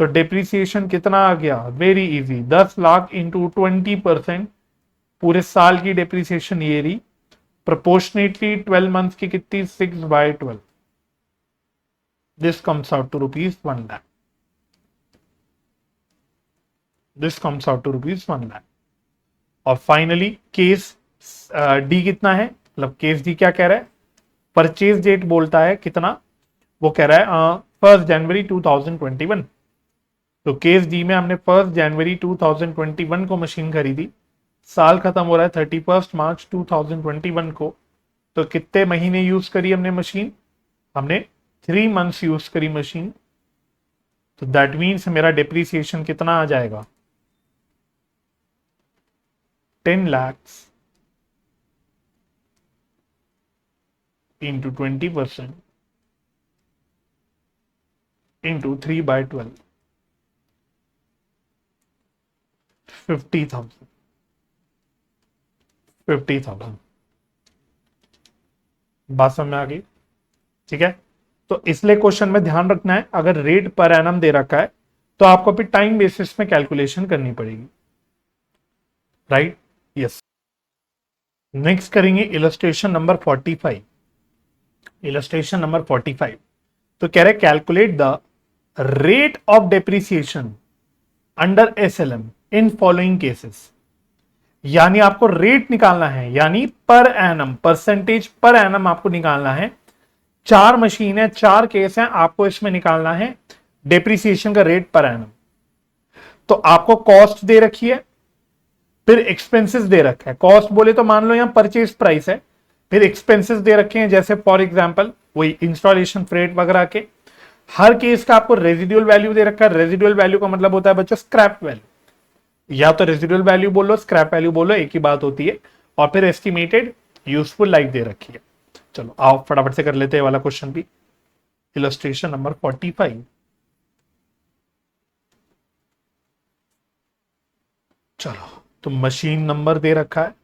तो डिप्रिसिएशन कितना आ गया? वेरी इजी, 10 लाख इंटू 20%, पूरे साल की डिप्रिसिएशन ये रही। प्रोपोर्शनेटली 12 मंथ्स की कितनी? 6/12। This comes out to ₹1 lakh. This comes out to ₹1 lakh. और फाइनली केस डी कितना है? मतलब केस डी क्या कह रहा है? परचेज डेट बोलता है कितना? वो कह रहा है 1 जनवरी 2021। तो केस डी में हमने 1 जनवरी 2021 को मशीन खरीदी, साल खत्म हो रहा है 31 मार्च 2021 को। तो कितने महीने यूज करी हमने मशीन? हमने 3 मंथ्स यूज करी मशीन। तो दैट मीन्स मेरा डिप्रिसिएशन कितना आ जाएगा? 10 lakhs into 20% into 3/12, 50,000। 50,000 बात समझ में आ गई? ठीक है। तो इसलिए क्वेश्चन में ध्यान रखना है, अगर रेट पर एनम दे रखा है तो आपको फिर टाइम बेसिस में कैलकुलेशन करनी पड़ेगी, राइट? यस। नेक्स्ट करेंगे इलस्ट्रेशन नंबर 45। इलस्ट्रेशन नंबर 45 तो कह रहे calculate the rate of depreciation under SLM in following cases. यानी आपको रेट निकालना है, यानी per annum, percentage per annum आपको निकालना है। 4 मशीन है, 4 केस हैं, आपको इसमें निकालना है डेप्रिसिएशन का रेट पर एनम। तो आपको कॉस्ट दे रखी है, फिर एक्सपेंसेस दे रखा है। कॉस्ट बोले तो मान लो यहां परचेज प्राइस है, फिर एक्सपेंसेस दे रखे हैं, जैसे फॉर एग्जांपल वही इंस्टॉलेशन, फ्रेट वगैरह के। हर केस का आपको रेजिडुअल वैल्यू दे रखा है। रेजिडुअल वैल्यू का मतलब होता है बच्चों स्क्रैप वैल्यू, या तो रेजिडुअल वैल्यू बोलो, स्क्रैप वैल्यू बोलो, एक ही बात होती है। और फिर एस्टिमेटेड यूजफुल लाइफ दे रखी है। चलो आओ फटाफट से कर लेते हैं वाला क्वेश्चन भी। Illustration number 45। चलो, तो मशीन नंबर दे रखा है,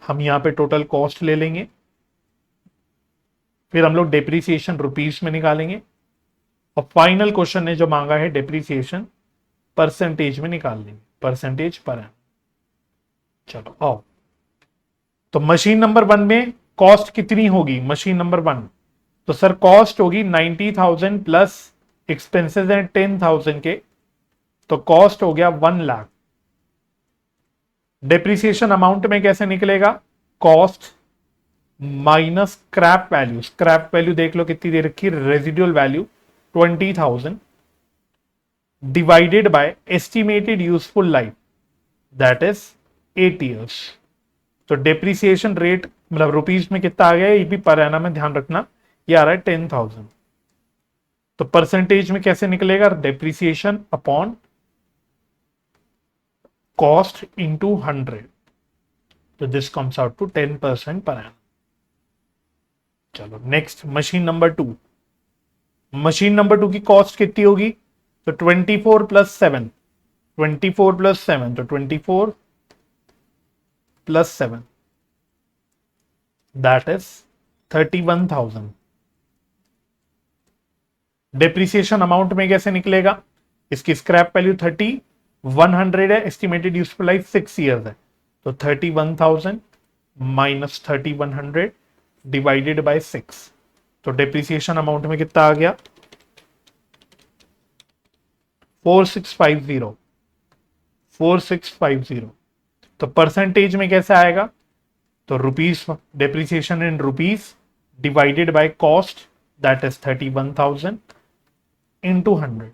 हम यहां पे टोटल कॉस्ट ले लेंगे, फिर हम लोग डेप्रीसिएशन रुपीस में निकालेंगे, और फाइनल क्वेश्चन ने जो मांगा है डेप्रीसिएशन परसेंटेज में निकाल लेंगे, परसेंटेज पर है। चलो आओ, तो मशीन नंबर 1 में कॉस्ट कितनी होगी? मशीन नंबर 1 तो सर कॉस्ट होगी 90,000 प्लस एक्सपेंसेस हैं 10,000 के, तो कॉस्ट हो गया 1 लाख। डेप्रिसिएशन अमाउंट में कैसे निकलेगा? Cost minus scrap value. Scrap value देख लो कितनी दे रखी, residual value 20,000 divided by estimated useful life that is 8 years। तो डेप्रिसिएशन रेट मतलब रुपीज में कितना आ गया, ये भी पर एनम में ध्यान रखना, ये आ रहा है 10,000। तो परसेंटेज में कैसे निकलेगा? Depreciation upon cost into 100। तो this comes out to 10% per annum. चलो next machine number 2। Machine number 2 की कॉस्ट कितनी होगी? तो 24 प्लस 7, 24 प्लस 7, तो 24 plus 7 that is 31,000। Depreciation amount में कैसे निकलेगा? इसकी स्क्रैप वैल्यू 3100 है, एस्टिमेटेड यूजफुल लाइफ 6 ईयर्स है, तो 31,000 माइनस 3100 डिवाइडेड बाय 6, तो डिप्रिसिएशन अमाउंट में कितना आ गया? 4650, 4650। तो परसेंटेज में कैसे आएगा? तो rupees, depreciation in rupees divided by cost that is 31,000 into 100,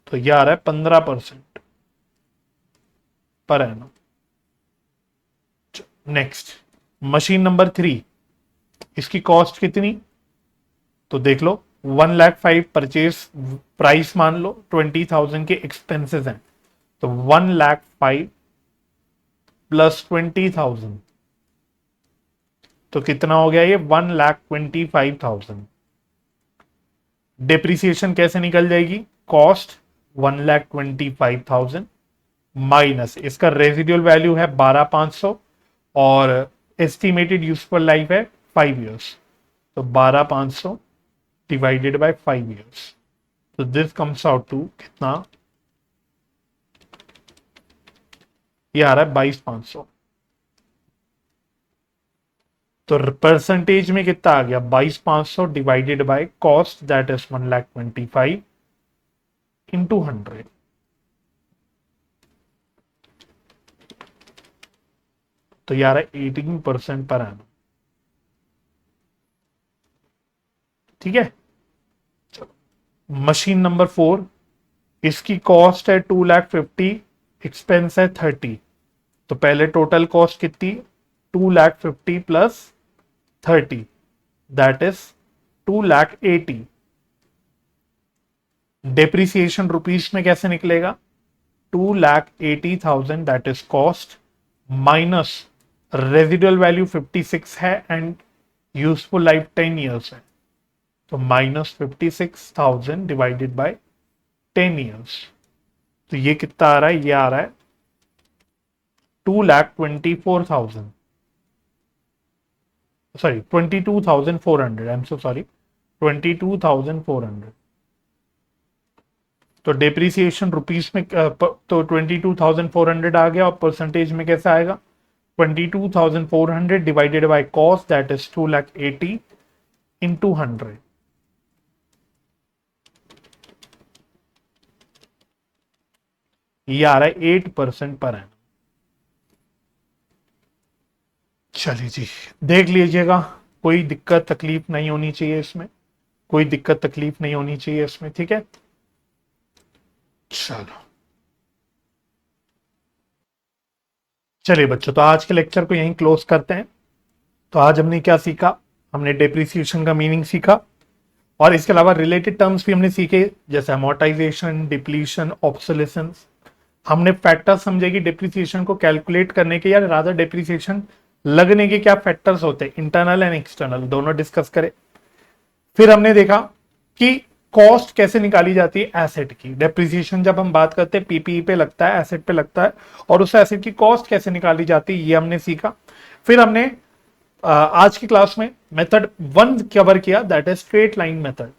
तो ये आ रहा है 15% per annum. Next machine number 3, इसकी कॉस्ट कितनी? तो देख लो 1,05,000 परचेज प्राइस मान लो, 20,000 के एक्सपेंसेस हैं, तो 1,05,000 प्लस 20,000 तो कितना हो गया? ये 1,25,000। डेप्रिसिएशन कैसे निकल जाएगी? कॉस्ट 1,25,000 माइनस इसका रेजिडुअल वैल्यू है 12,500 और एस्टिमेटेड यूजफुल लाइफ है 5 इयर्स, तो 12,500 डिवाइडेड बाय 5 इयर्स, तो दिस कम्स आउट टू कितना? ये आ रहा है 22,500। तो परसेंटेज में कितना आ गया? 22,500 divided by cost that is 1,25,000 into 100, तो ये आ रहा है 18% पर एनम। ठीक है, मशीन नंबर 4, इसकी कॉस्ट है 2,50,000, एक्सपेंस है 30, तो पहले टोटल कॉस्ट कितनी? 2,50,000 plus 30 that is 2,80,000। Depreciation rupees में कैसे निकलेगा? 2,80,000 that is cost minus residual value 56 है एंड यूजफुल लाइफ 10 ईयर्स है, तो माइनस 56,000 डिवाइडेड बाय 10 ईयर्स, तो ये कितना आ रहा है? ये आ रहा है 2,24,000, sorry 22,400, I am so sorry, 22,400। तो डेप्रिसिएशन रुपीस में तो 22,400 आ गया, और परसेंटेज में कैसे आएगा? 22,400 divided by cost that is 2,80,000 into 100, ये आ रहा है 8% पर एनम। चलिए जी, देख लीजिएगा, कोई दिक्कत तकलीफ नहीं होनी चाहिए इसमें, कोई दिक्कत तकलीफ नहीं होनी चाहिए इसमें। ठीक है, चलो चलिए बच्चों, तो आज के लेक्चर को यहीं क्लोज करते हैं। तो आज हमने क्या सीखा? हमने डेप्रिसिएशन का मीनिंग सीखा, और इसके अलावा रिलेटेड टर्म्स भी हमने सीखे, जैसे अमोर्टाइजेशन, डिप्लीशन, ऑब्सोलेसेंस। हमने फैक्टर्स समझे कि डेप्रिसिएशन को कैलकुलेट करने के या रादर डेप्रिसिएशन लगने के क्या फैक्टर्स होते हैं, इंटरनल एंड एक्सटर्नल, दोनों डिस्कस करें। फिर हमने देखा कि कॉस्ट कैसे निकाली जाती है एसेट की। डेप्रिसिएशन जब हम बात करते हैं पीपीई पे लगता है, एसेट पे लगता है, और उस एसेट की कॉस्ट कैसे निकाली जाती है ये हमने सीखा। फिर हमने आज की क्लास में मेथड 1 कवर किया, that is straight line method.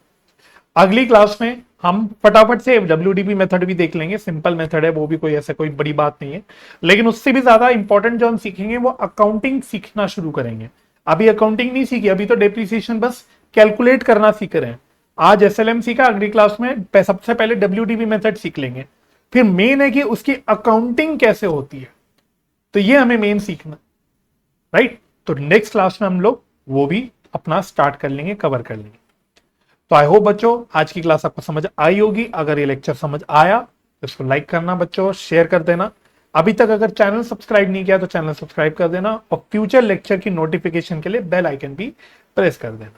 अगली क्लास में हम फटाफट से WDP मेथड भी देख लेंगे, सिंपल मेथड है वो भी, कोई ऐसा कोई बड़ी बात नहीं है। लेकिन उससे भी ज्यादा इंपॉर्टेंट जो हम सीखेंगे वो अकाउंटिंग सीखना शुरू करेंगे। अभी अकाउंटिंग नहीं सीखी, अभी तो डेप्रिसिएशन बस कैलकुलेट करना सीख रहे हैं। आज SLM सीखा, अगली क्लास में सबसे पहले WDP मेथड सीख लेंगे। फिर मेन है कि उसकी अकाउंटिंग कैसे होती है, तो ये हमें मेन सीखना, राइट। तो नेक्स्ट क्लास में हम लोग वो भी अपना स्टार्ट कर लेंगे, कवर कर लेंगे। तो आई होप बच्चों आज की क्लास आपको समझ आई होगी। अगर ये लेक्चर समझ आया तो इसको लाइक करना बच्चों, शेयर कर देना। अभी तक अगर चैनल सब्सक्राइब नहीं किया तो चैनल सब्सक्राइब कर देना, और फ्यूचर लेक्चर की नोटिफिकेशन के लिए बेल आइकन भी प्रेस कर देना।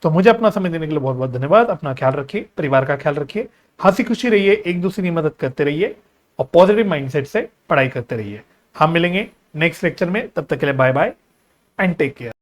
तो मुझे अपना समय देने के लिए बहुत बहुत धन्यवाद। अपना ख्याल रखिए, परिवार का ख्याल रखिए, हंसी खुशी रहिए, एक दूसरे की मदद करते रहिए, और पॉजिटिव माइंडसेट से पढ़ाई करते रहिए। हम मिलेंगे नेक्स्ट लेक्चर में, तब तक के लिए bye bye, and take care.